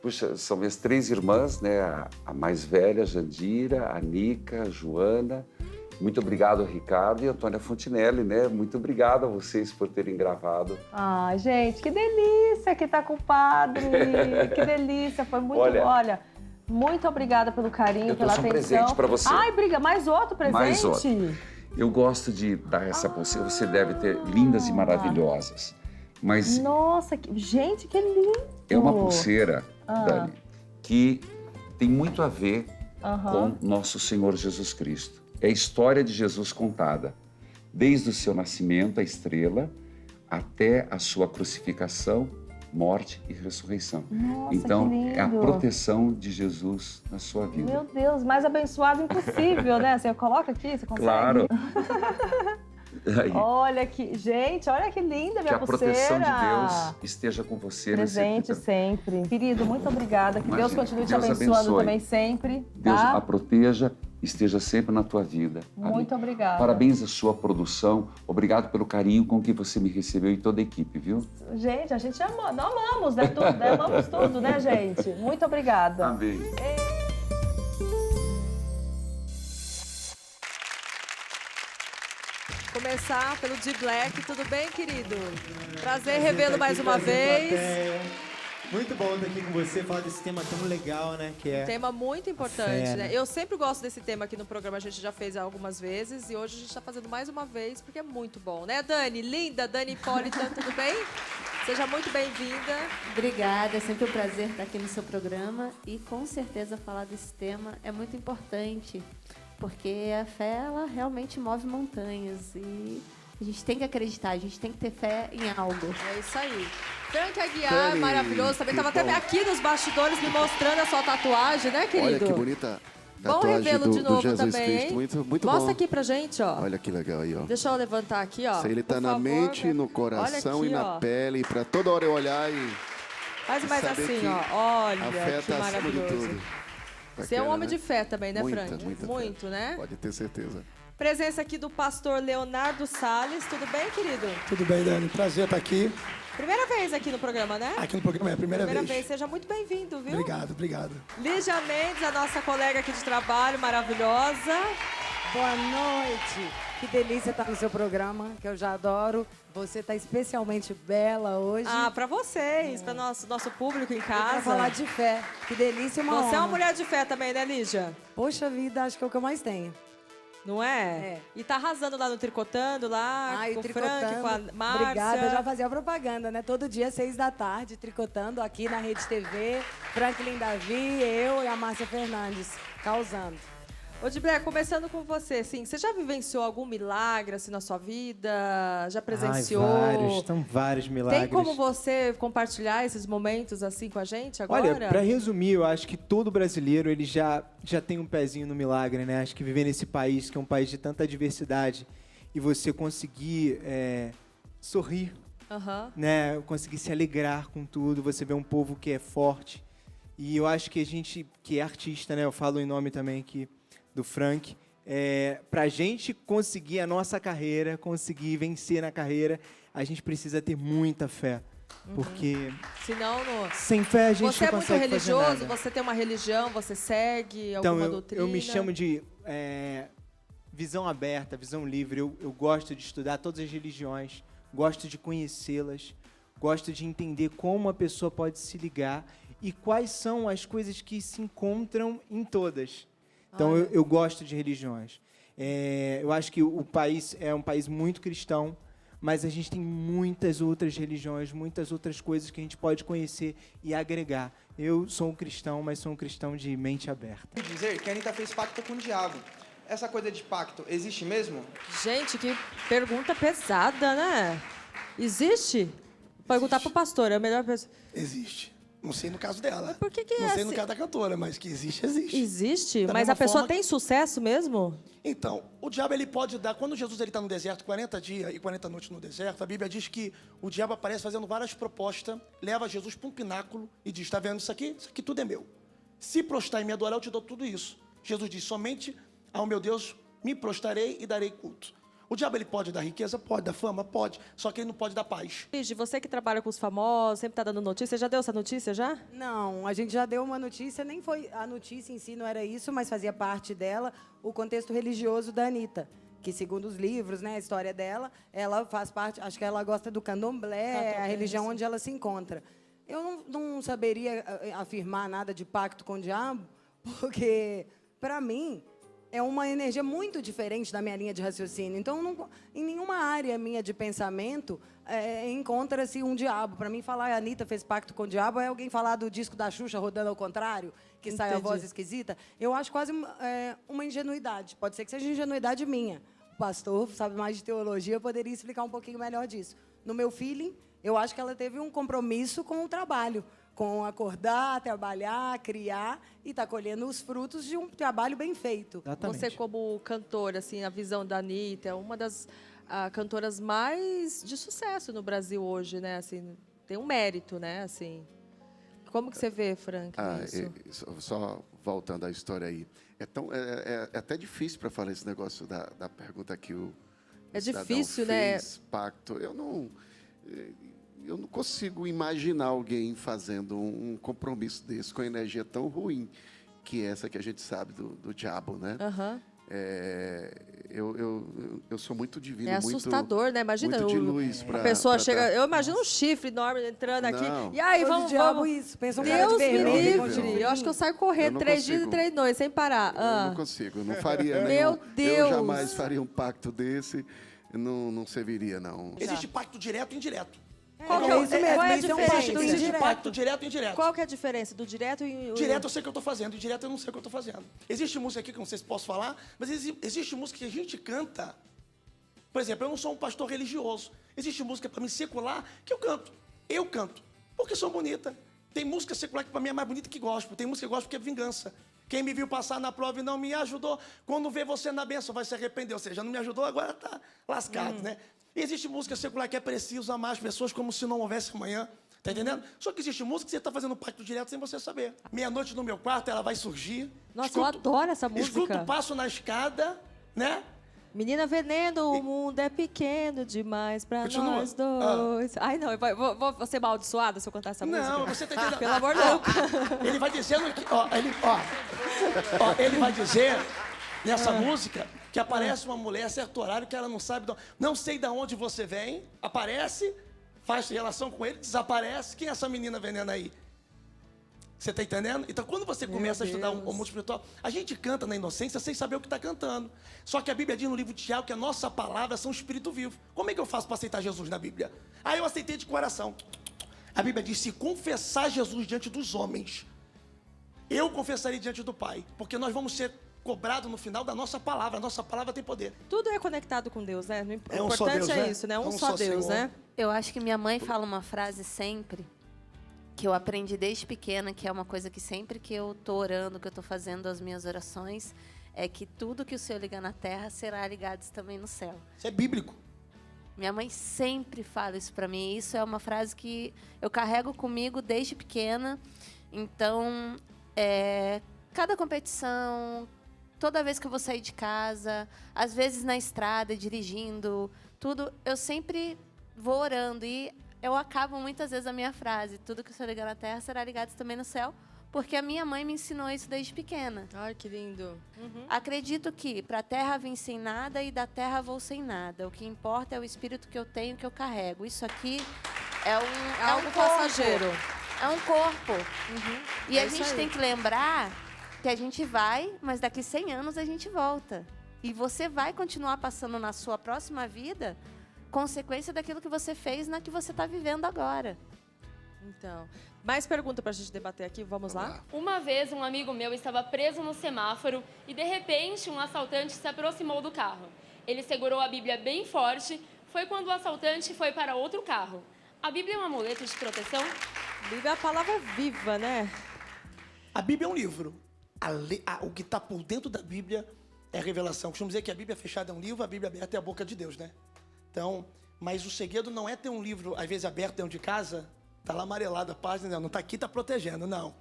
Puxa, são minhas 3 irmãs, né? A mais velha, Jandira, a Nica, a Joana. Muito obrigado, Ricardo e Antônia Fontinelli, né? Muito obrigado a vocês por terem gravado. Ai, gente, que delícia que tá com o padre. Que delícia, foi muito... Olha, muito obrigada pelo carinho, pela atenção. Eu trouxe um presente para você. Ai, mais outro presente? Mais outro. Eu gosto de dar essa pulseira. Você deve ter lindas e maravilhosas. Mas nossa, gente, que lindo! é uma pulseira, Dani, que tem muito a ver com nosso Senhor Jesus Cristo. É a história de Jesus contada, desde o seu nascimento, a estrela, até a sua crucificação, morte e ressurreição. Nossa, então, que lindo. é a proteção de Jesus na sua vida. Meu Deus, mais abençoado impossível, né? Você coloca aqui, você consegue? Claro. Aí, olha que... Gente, olha que linda minha pulseira. Que a proteção de Deus esteja com você. Presente sempre. Querido, muito obrigada. Que Deus continue te abençoando abençoe. Também sempre. Tá? Deus a proteja, esteja sempre na tua vida. Muito obrigada. Parabéns à sua produção. Obrigado pelo carinho com que você me recebeu e toda a equipe, viu? Gente, a gente ama, nós amamos, né? Tudo, né? Amamos tudo, né, gente? Muito obrigada. Amém. Começar pelo D-Black, tudo bem, querido? Prazer revê-lo mais uma vez. Muito bom estar aqui com você, falar desse tema tão legal, né? Que é um tema muito importante, fé, né? Eu sempre gosto desse tema aqui no programa, a gente já fez algumas vezes e hoje a gente está fazendo mais uma vez porque é muito bom, né, Dani? Linda, Dani Hipólita, tudo bem? Seja muito bem-vinda. Obrigada, é sempre um prazer estar aqui no seu programa e com certeza falar desse tema é muito importante, porque a fé, ela realmente move montanhas e a gente tem que acreditar, a gente tem que ter fé em algo. É isso aí. Frank Aguiar, maravilhoso. Também estava até aqui nos bastidores me mostrando a sua tatuagem, né, querido? Olha que bonita Bom tatuagem revê-lo de novo do Jesus também, Cristo. hein? Muito Mostra bom. aqui pra gente, ó. Olha que legal aí, ó. Deixa eu levantar aqui, ó. Isso aí ele tá Por na favor, mente, né? no coração Olha aqui, e na ó. pele, pra toda hora eu olhar e... Faz mais saber assim, que ó. Olha, a fé que tá acima de maravilhoso. tudo. Você é um Bacana, homem de fé também, né, muita, Frank? muita Muito, fé. né? Pode ter certeza. Presença aqui do pastor Leonardo Salles. Tudo bem, querido? Tudo bem, Dani? Prazer estar aqui. Primeira vez aqui no programa, né? Aqui no programa é a primeira vez. Seja muito bem-vindo, viu? Obrigado, obrigado. Lígia Mendes, a nossa colega aqui de trabalho, maravilhosa. Boa noite. Que delícia estar no seu programa, que eu já adoro. Você está especialmente bela hoje. Ah, para vocês, para nosso público em casa. Para falar de fé. Que delícia, uma Você é uma honra. mulher de fé também, né, Lígia? Poxa vida, acho que é o que eu mais tenho. Não é? É. E tá arrasando lá no Tricotando, lá Ai, com o tricotando. Frank, com a Márcia. Obrigada, eu já fazia propaganda, né? Todo dia, 6h, tricotando aqui na Rede TV. Franklin Davi, eu e a Márcia Fernandes, causando. Ô, Diblé, começando com você, assim, você já vivenciou algum milagre assim na sua vida? Já presenciou? Estão vários milagres. Tem como você compartilhar esses momentos assim com a gente agora? Olha, para resumir, eu acho que todo brasileiro ele já tem um pezinho no milagre, né? Acho que viver nesse país, que é um país de tanta diversidade, e você conseguir sorrir, né? Conseguir se alegrar com tudo, você vê um povo que é forte. E eu acho que a gente, que é artista, né? Eu falo em nome também aqui do Frank, para a gente conseguir a nossa carreira, conseguir vencer na carreira, a gente precisa ter muita fé. Porque senão, sem fé a gente você não consegue fazer é muito religioso, nada. você tem uma religião, você segue Então, alguma doutrina? eu me chamo de visão aberta, visão livre. Eu gosto de estudar todas as religiões, gosto de conhecê-las, gosto de entender como a pessoa pode se ligar e quais são as coisas que se encontram em todas. Então, eu gosto de religiões. Eu acho que o país é um país muito cristão, mas a gente tem muitas outras religiões, muitas outras coisas que a gente pode conhecer e agregar. Eu sou um cristão, mas sou um cristão de mente aberta. Dizer que a Anitta fez pacto com o diabo. Essa coisa de pacto existe mesmo? Gente, que pergunta pesada, né? Existe? Perguntar pro pastor, é a melhor pessoa. Existe. Não sei no caso dela. Mas por que Não é sei no assim? caso da cantora, mas que existe, existe. Existe? Da Mas mesma a pessoa forma tem sucesso mesmo? Então, o diabo ele pode dar... Quando Jesus está no deserto, 40 dias e 40 noites no deserto, a Bíblia diz que o diabo aparece fazendo várias propostas, leva Jesus para um pináculo e diz, está vendo isso aqui? Isso aqui tudo é meu. Se prostrar e me adorar, eu te dou tudo isso. Jesus diz, somente ao meu Deus me prostrarei e darei culto. O diabo ele pode dar riqueza? Pode. Dar fama? Pode. Só que ele não pode dar paz. Gigi, você que trabalha com os famosos, sempre tá dando notícia, já deu essa notícia já? Não, a gente já deu uma notícia, nem foi a notícia em si, não era isso, mas fazia parte dela o contexto religioso da Anitta. Que segundo os livros, né, a história dela, ela faz parte, acho que ela gosta do candomblé, a religião onde ela se encontra. Eu não saberia afirmar nada de pacto com o diabo, porque, para mim, é uma energia muito diferente da minha linha de raciocínio. Então, em nenhuma área minha de pensamento encontra-se um diabo. Para mim, falar a Anitta fez pacto com o diabo é alguém falar do disco da Xuxa rodando ao contrário, que sai a voz esquisita. Eu acho quase uma ingenuidade. Pode ser que seja ingenuidade minha. O pastor sabe mais de teologia, poderia explicar um pouquinho melhor disso. No meu feeling, eu acho que ela teve um compromisso com o trabalho, com acordar, trabalhar, criar e estar colhendo os frutos de um trabalho bem feito. Exatamente. Você como cantora, assim, a visão da Anitta, é uma das cantoras mais de sucesso no Brasil hoje, né? Assim, tem um mérito, né? Assim, como que você vê, Frank, isso? Só voltando à história aí, é até difícil para falar esse negócio da pergunta que o difícil, fez, né? Pacto. Eu não consigo imaginar alguém fazendo um compromisso desse com energia tão ruim que essa que a gente sabe do diabo, né? Uhum. Eu sou muito divino, é assustador, muito, né? Imagina muito de luz a pessoa chega... Eu imagino um chifre enorme entrando aqui. Não. E aí, vamos... Isso. Pensa um Deus cara de me vermelho, livre. Eu acho que eu saio correndo 3 dias e 3 noites, sem parar. Eu não consigo, eu não faria Meu Deus! Eu jamais faria um pacto desse, não serviria, não. Existe pacto direto e indireto. Qual é a diferença? Existe pacto direto e indireto. Qual que é a diferença do direto e... Direto eu sei o que eu estou fazendo, indireto eu não sei o que eu estou fazendo. Existe música aqui que eu não sei se posso falar, mas existe música que a gente canta. Por exemplo, eu não sou um pastor religioso. Existe música para mim secular que eu canto. Eu canto, porque sou bonita. Tem música secular que para mim é mais bonita que gospel. Tem música que gospel que é vingança. Quem me viu passar na prova e não me ajudou, quando vê você na bênção vai se arrepender. Ou seja, não me ajudou, agora está lascado, né? E existe música secular que é preciso amar as pessoas como se não houvesse amanhã. Tá entendendo? Só que existe música que você está fazendo um pacto direto sem você saber. Meia-noite no meu quarto, ela vai surgir. Nossa, eu adoro essa música. Escuto o passo na escada, né? Menina veneno, o mundo é pequeno demais pra nós dois. Ai, não, vou ser amaldiçoada se eu cantar essa música. Não, você tá entendendo. Pelo amor de Deus. Ele vai dizendo que... ele vai dizer, nessa música, que aparece uma mulher, certo horário, que ela não sabe... Não sei de onde você vem, aparece, faz relação com ele, desaparece. Quem é essa menina veneno aí? Você está entendendo? Então, quando você começa a estudar o mundo espiritual, a gente canta na inocência sem saber o que está cantando. Só que a Bíblia diz no livro de Tiago que a nossa palavra são espírito vivo. Como é que eu faço para aceitar Jesus na Bíblia? Aí eu aceitei de coração. A Bíblia diz, se confessar Jesus diante dos homens, eu confessarei diante do Pai. Porque nós vamos ser cobrados no final da nossa palavra. A nossa palavra tem poder. Tudo é conectado com Deus, né? O É um importante só Deus, é né? isso, né? É Um só Deus, Senhor. né? Eu acho que minha mãe fala uma frase sempre, que eu aprendi desde pequena, que é uma coisa que sempre que eu estou orando, que eu estou fazendo as minhas orações, é que tudo que o Senhor liga na terra será ligado também no céu. Isso é bíblico. Minha mãe sempre fala isso para mim. Isso é uma frase que eu carrego comigo desde pequena. Então, cada competição, toda vez que eu vou sair de casa, às vezes na estrada, dirigindo, tudo, eu sempre vou orando e eu acabo muitas vezes a minha frase, tudo que o Senhor ligar na terra será ligado também no céu, porque a minha mãe me ensinou isso desde pequena. Ai, que lindo. Uhum. Acredito que para a terra vim sem nada e da terra vou sem nada. O que importa é o espírito que eu tenho, que eu carrego. Isso aqui é algo um passageiro. É um corpo. Uhum. E a gente tem que lembrar que a gente vai, mas daqui 100 anos a gente volta. E você vai continuar passando na sua próxima vida consequência daquilo que você fez na que você está vivendo agora. Então, mais pergunta pra gente debater aqui, vamos lá? Uma vez, um amigo meu estava preso no semáforo e, de repente, um assaltante se aproximou do carro. Ele segurou a Bíblia bem forte. Foi quando o assaltante foi para outro carro. A Bíblia é um amuleto de proteção? A Bíblia é a palavra viva, né? A Bíblia é um livro. O que está por dentro da Bíblia é a revelação. Costumo dizer que a Bíblia fechada é um livro, a Bíblia aberta é a boca de Deus, né? Então, mas o segredo não é ter um livro, às vezes, aberto dentro de casa, tá lá amarelado a página, não tá aqui, tá protegendo, não.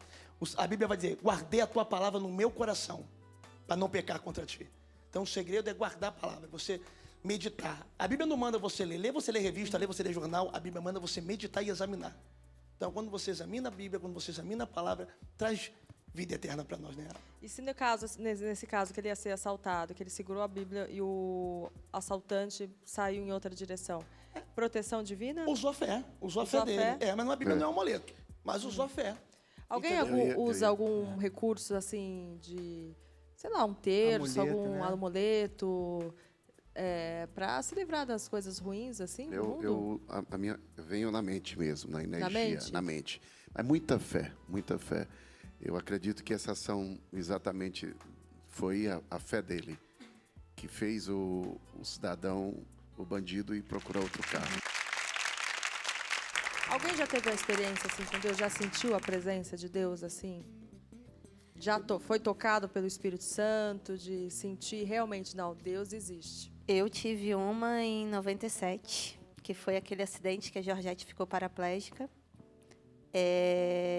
A Bíblia vai dizer, guardei a tua palavra no meu coração, para não pecar contra ti. Então, o segredo é guardar a palavra, você meditar. A Bíblia não manda você ler você lê revista, você lê jornal, a Bíblia manda você meditar e examinar. Então, quando você examina a Bíblia, quando você examina a palavra, traz vida eterna para nós, né? E se no caso, nesse caso que ele ia ser assaltado, que ele segurou a Bíblia e o assaltante saiu em outra direção, proteção divina? Usou a fé dele. Mas a Bíblia não é um amuleto, mas usou a fé. Alguém usa algum recurso assim de, sei lá, um terço, Amuleto, algum né? amuleto, para se livrar das coisas ruins assim? A minha venho na mente mesmo, na energia, mente? na mente. Mas muita fé, muita fé. Eu acredito que essa ação exatamente foi a fé dele que fez o cidadão, o bandido, ir procurar outro carro. Alguém já teve uma experiência assim com Deus? Já sentiu a presença de Deus assim? Já foi tocado pelo Espírito Santo, de sentir realmente, não, Deus existe? Eu tive uma em 97, que foi aquele acidente que a Georgette ficou paraplégica.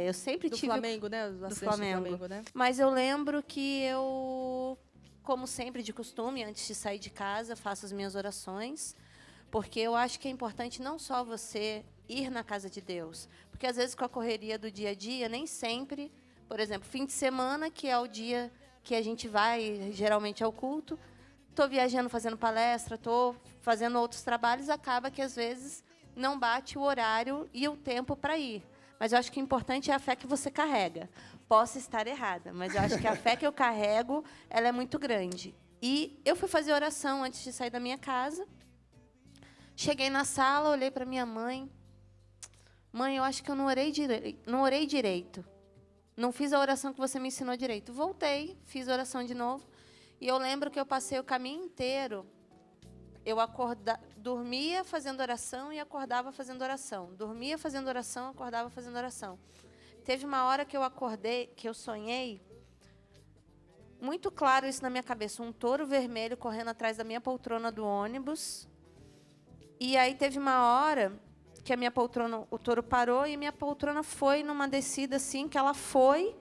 Eu sempre tive... Flamengo, né? Do Flamengo, né? Mas eu lembro que eu, como sempre de costume, antes de sair de casa, faço as minhas orações, porque eu acho que é importante não só você ir na casa de Deus, porque às vezes com a correria do dia a dia, nem sempre, por exemplo, fim de semana, que é o dia que a gente vai geralmente ao culto, estou viajando, fazendo palestra, estou fazendo outros trabalhos, acaba que às vezes não bate o horário e o tempo para ir. Mas eu acho que o importante é a fé que você carrega. Posso estar errada, mas eu acho que a fé que eu carrego, ela é muito grande. E eu fui fazer oração antes de sair da minha casa. Cheguei na sala, olhei para minha mãe. Mãe, eu acho que eu não orei direito. Não fiz a oração que você me ensinou direito. Voltei, fiz a oração de novo. E eu lembro que eu passei o caminho inteiro. Eu dormia fazendo oração e acordava fazendo oração. Dormia fazendo oração, acordava fazendo oração. Teve uma hora que eu acordei, que eu sonhei, muito claro isso na minha cabeça, um touro vermelho correndo atrás da minha poltrona do ônibus. E aí teve uma hora que a minha poltrona, o touro parou e minha poltrona foi numa descida assim, que ela foi.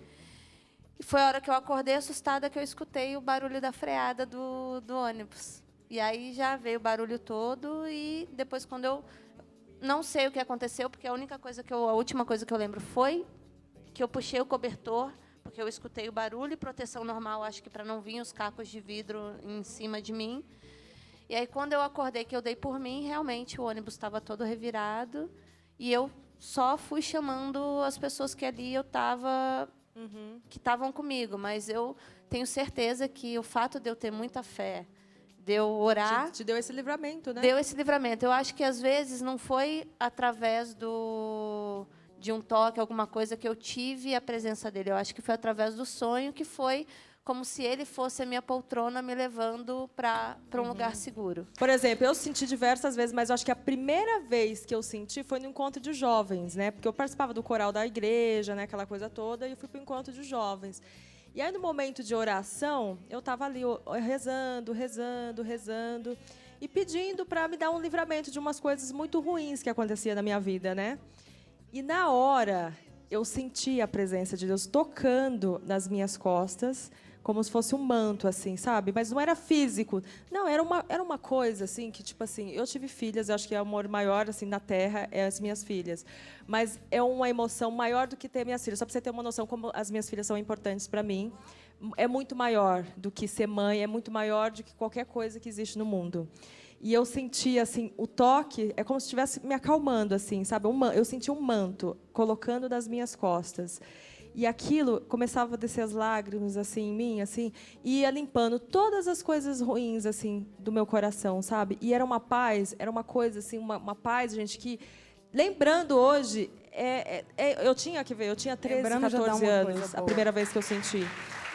E foi a hora que eu acordei assustada que eu escutei o barulho da freada do ônibus. E aí já veio o barulho todo e depois quando eu não sei o que aconteceu, porque a última coisa que eu lembro foi que eu puxei o cobertor, porque eu escutei o barulho e proteção normal, acho que para não vir os cacos de vidro em cima de mim. E aí quando eu acordei que eu dei por mim, realmente o ônibus estava todo revirado e eu só fui chamando as pessoas que ali eu estava que estavam comigo, mas eu tenho certeza que o fato de eu ter muita fé, de eu orar... Te deu esse livramento, né? Deu esse livramento. Eu acho que, às vezes, não foi através de um toque, alguma coisa, que eu tive a presença dele. Eu acho que foi através do sonho, que foi como se ele fosse a minha poltrona me levando para um lugar seguro. Por exemplo, eu senti diversas vezes, mas eu acho que a primeira vez que eu senti foi no encontro de jovens, né? Porque eu participava do coral da igreja, né? Aquela coisa toda, e eu fui para o encontro de jovens. E aí, no momento de oração, eu estava ali rezando, e pedindo para me dar um livramento de umas coisas muito ruins que aconteciam na minha vida, né? E na hora, eu senti a presença de Deus tocando nas minhas costas, como se fosse um manto, assim, sabe? Mas não era físico. Não, era uma coisa, assim, que, tipo assim, eu tive filhas, eu acho que é o amor maior, assim, na terra, é as minhas filhas. Mas é uma emoção maior do que ter minhas filhas. Só para você ter uma noção como as minhas filhas são importantes para mim. É muito maior do que ser mãe, é muito maior do que qualquer coisa que existe no mundo. E eu senti, assim, o toque, é como se estivesse me acalmando, assim, sabe? Eu senti um manto colocando nas minhas costas. E aquilo começava a descer as lágrimas, assim, em mim, assim, e ia limpando todas as coisas ruins, assim, do meu coração, sabe? E era uma paz, era uma coisa, assim, uma paz, gente, que, lembrando hoje, eu tinha 13, 14 anos, a primeira vez que eu senti.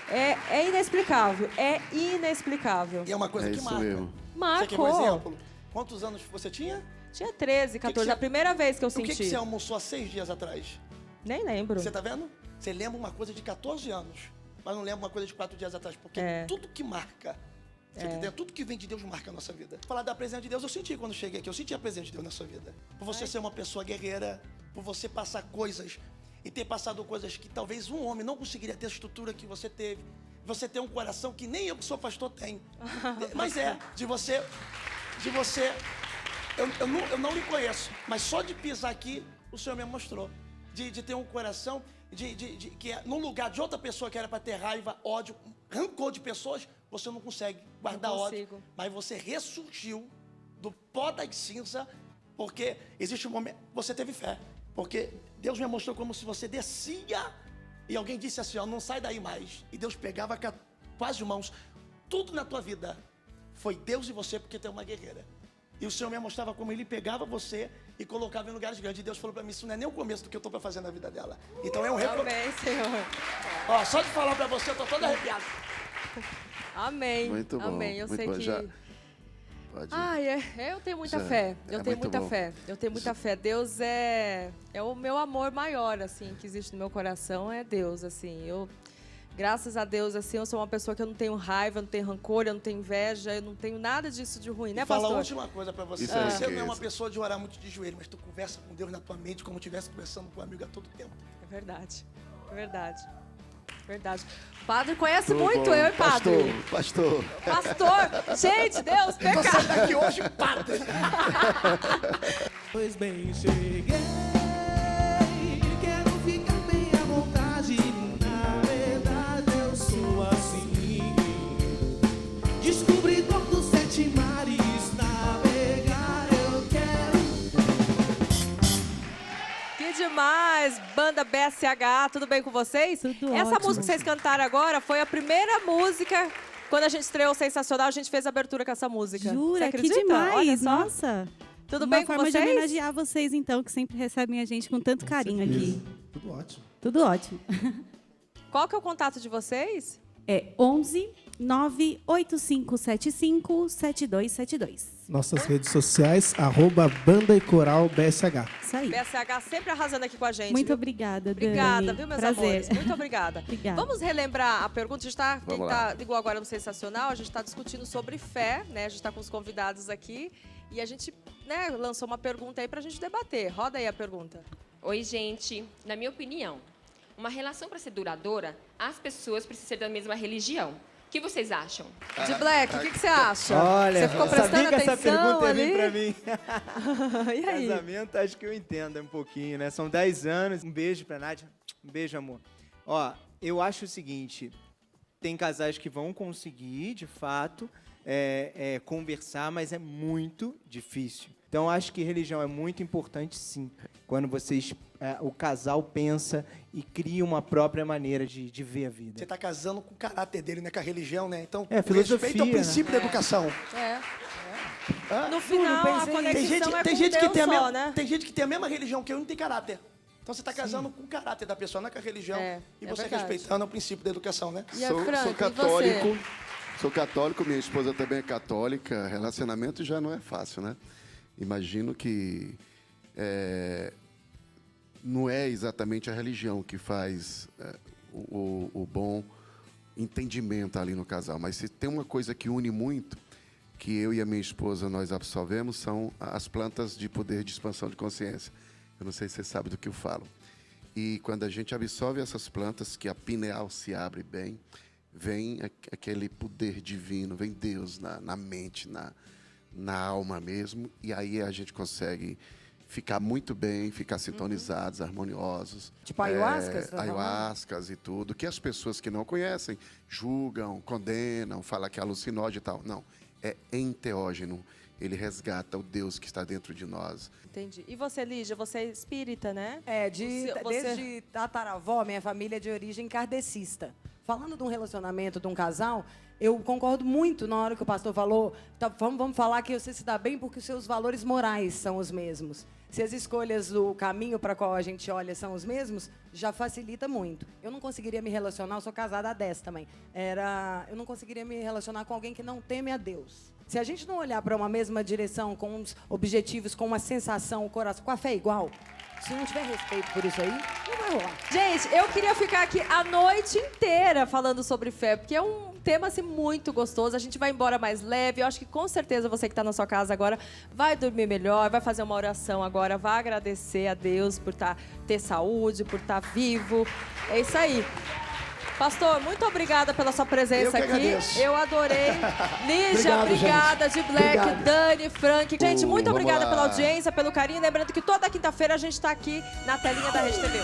É inexplicável, é inexplicável. E é uma coisa que marca. Marcou. Você quer um exemplo? Quantos anos você tinha? Tinha 13, 14, a primeira vez que eu senti. O que você almoçou há 6 dias atrás? Nem lembro. Você tá vendo? Você lembra uma coisa de 14 anos, mas não lembra uma coisa de 4 dias atrás, porque tudo que marca, você entendeu? Tudo que vem de Deus marca a nossa vida. Falar da presença de Deus, eu senti quando cheguei aqui, eu senti a presença de Deus na sua vida. Por você ser uma pessoa guerreira, por você passar coisas e ter passado coisas que talvez um homem não conseguiria ter a estrutura que você teve. Você tem um coração que nem eu que sou pastor tem. Mas de você... Eu não lhe conheço, mas só de pisar aqui, o Senhor me mostrou. De ter um coração, que num lugar de outra pessoa que era para ter raiva, ódio, rancor de pessoas, você não consegue guardar ódio. Mas você ressurgiu do pó da cinza, porque existe um momento, você teve fé. Porque Deus me mostrou como se você descia e alguém disse assim, ó, não sai daí mais. E Deus pegava com as mãos. Tudo na tua vida foi Deus e você, porque tem uma guerreira. E o Senhor me mostrava como Ele pegava você e colocava em lugares grandes. E Deus falou para mim, isso não é nem o começo do que eu estou para fazer na vida dela. Então é um Amém, Senhor. Ó, só de falar para você, eu estou todo arrepiado. Amém. Muito bom. Amém. Eu muito sei bom. que... Já... Pode... eu tenho muita fé. Eu tenho muita fé. Eu tenho muita fé. Deus é o meu amor maior, assim, que existe no meu coração, é Deus, assim. Graças a Deus, assim, eu sou uma pessoa que eu não tenho raiva, eu não tenho rancor, eu não tenho inveja, eu não tenho nada disso de ruim, né, pastor? Fala a última coisa pra você. Você não é uma pessoa de orar muito de joelho, mas tu conversa com Deus na tua mente como se estivesse conversando com um amigo a todo tempo. É verdade. É verdade. Verdade. O padre conhece muito eu e padre. Pastor. Gente, Deus, pecado. Você tá aqui hoje, padre. Pois bem, cheguei. Quero ficar bem à vontade. Na verdade, eu sou assim. Descobri todos os 7 mares. Navegar eu quero. Que demais! Banda BSH, tudo bem com vocês? Tudo Essa ótimo. música que vocês cantaram agora foi a primeira música. Quando a gente estreou o Sensacional, a gente fez a abertura com essa música. Jura? Você Que acredita? Olha demais! só. Nossa! Tudo bem com Uma forma de vocês? homenagear vocês, então, que sempre recebem a gente com tanto carinho aqui. Tudo ótimo. Tudo ótimo. Qual que é o contato de vocês? É 11 98575 7272. Nossas redes sociais, @Banda e Coral BSH. Isso aí. BSH sempre arrasando aqui com a gente. Muito viu? obrigada, Dani. Obrigada, viu, meus Prazer. amores? Muito obrigada. Obrigada. Vamos relembrar a pergunta. A gente tá, quem Vamos tá lá. ligou agora no Sensacional, a gente está discutindo sobre fé, né? A gente está com os convidados aqui e a gente, né, lançou uma pergunta aí pra gente debater. Roda aí a pergunta. Oi, gente. Na minha opinião, uma relação para ser duradoura, as pessoas precisam ser da mesma religião. O que vocês acham? De Black, o que você acha? Olha, você ficou eu prestando sabia que essa atenção pergunta ia vir ali? pra mim. E aí? Casamento, acho que eu entendo um pouquinho, né? São 10 anos. Um beijo pra Nádia. Um beijo, amor. Ó, eu acho o seguinte, tem casais que vão conseguir, de fato, conversar, mas é muito difícil. Então, acho que religião é muito importante, sim. Quando o casal pensa e cria uma própria maneira de ver a vida. Você está casando com o caráter dele, né? Com a religião, né? Então, filosofia, respeito ao princípio da educação. No final, a conexão tem gente que tem a só, mesma, né? tem gente que tem a mesma religião que eu e não tem caráter. Então você está casando com o caráter da pessoa, não é com a religião. E você verdade. respeitando o princípio da educação, né? Sou católico. Sou católico, minha esposa também é católica. Relacionamento já não é fácil, né? Imagino que não é exatamente a religião que faz o bom entendimento ali no casal. Mas se tem uma coisa que une muito, que eu e a minha esposa nós absorvemos, são as plantas de poder de expansão de consciência. Eu não sei se você sabe do que eu falo. E quando a gente absorve essas plantas, que a pineal se abre bem, vem aquele poder divino, vem Deus na mente, na alma mesmo, e aí a gente consegue ficar muito bem, ficar sintonizados, harmoniosos. Tipo ayahuascas? Ayahuascas e tudo, que as pessoas que não conhecem julgam, condenam, falam que é alucinógeno e tal. Não, é enteógeno. ele resgata o Deus que está dentro de nós. Entendi. E você, Lígia, você é espírita, né? Desde tataravó, minha família é de origem kardecista. Falando de um relacionamento de um casal, eu concordo muito na hora que o pastor falou, vamos falar que você se dá bem porque os seus valores morais são os mesmos. Se as escolhas do caminho para qual a gente olha são os mesmos, já facilita muito. Eu não conseguiria me relacionar, eu sou casada há 10 também, eu não conseguiria me relacionar com alguém que não teme a Deus. Se a gente não olhar para uma mesma direção, com uns objetivos, com uma sensação, o coração, com a fé igual, se não tiver respeito por isso aí, não vai rolar. Gente, eu queria ficar aqui a noite inteira falando sobre fé, porque é um tema assim, muito gostoso. A gente vai embora mais leve. Eu acho que com certeza você que está na sua casa agora vai dormir melhor, vai fazer uma oração agora, vai agradecer a Deus por ter saúde, por estar vivo. É isso aí. Pastor, muito obrigada pela sua presença aqui. Agradeço. Eu adorei. Lígia, obrigada. De Black, Obrigado. Dani, Frank. Gente, muito Vamos obrigada lá. pela audiência, pelo carinho. Lembrando que toda quinta-feira a gente está aqui na telinha da Rede TV.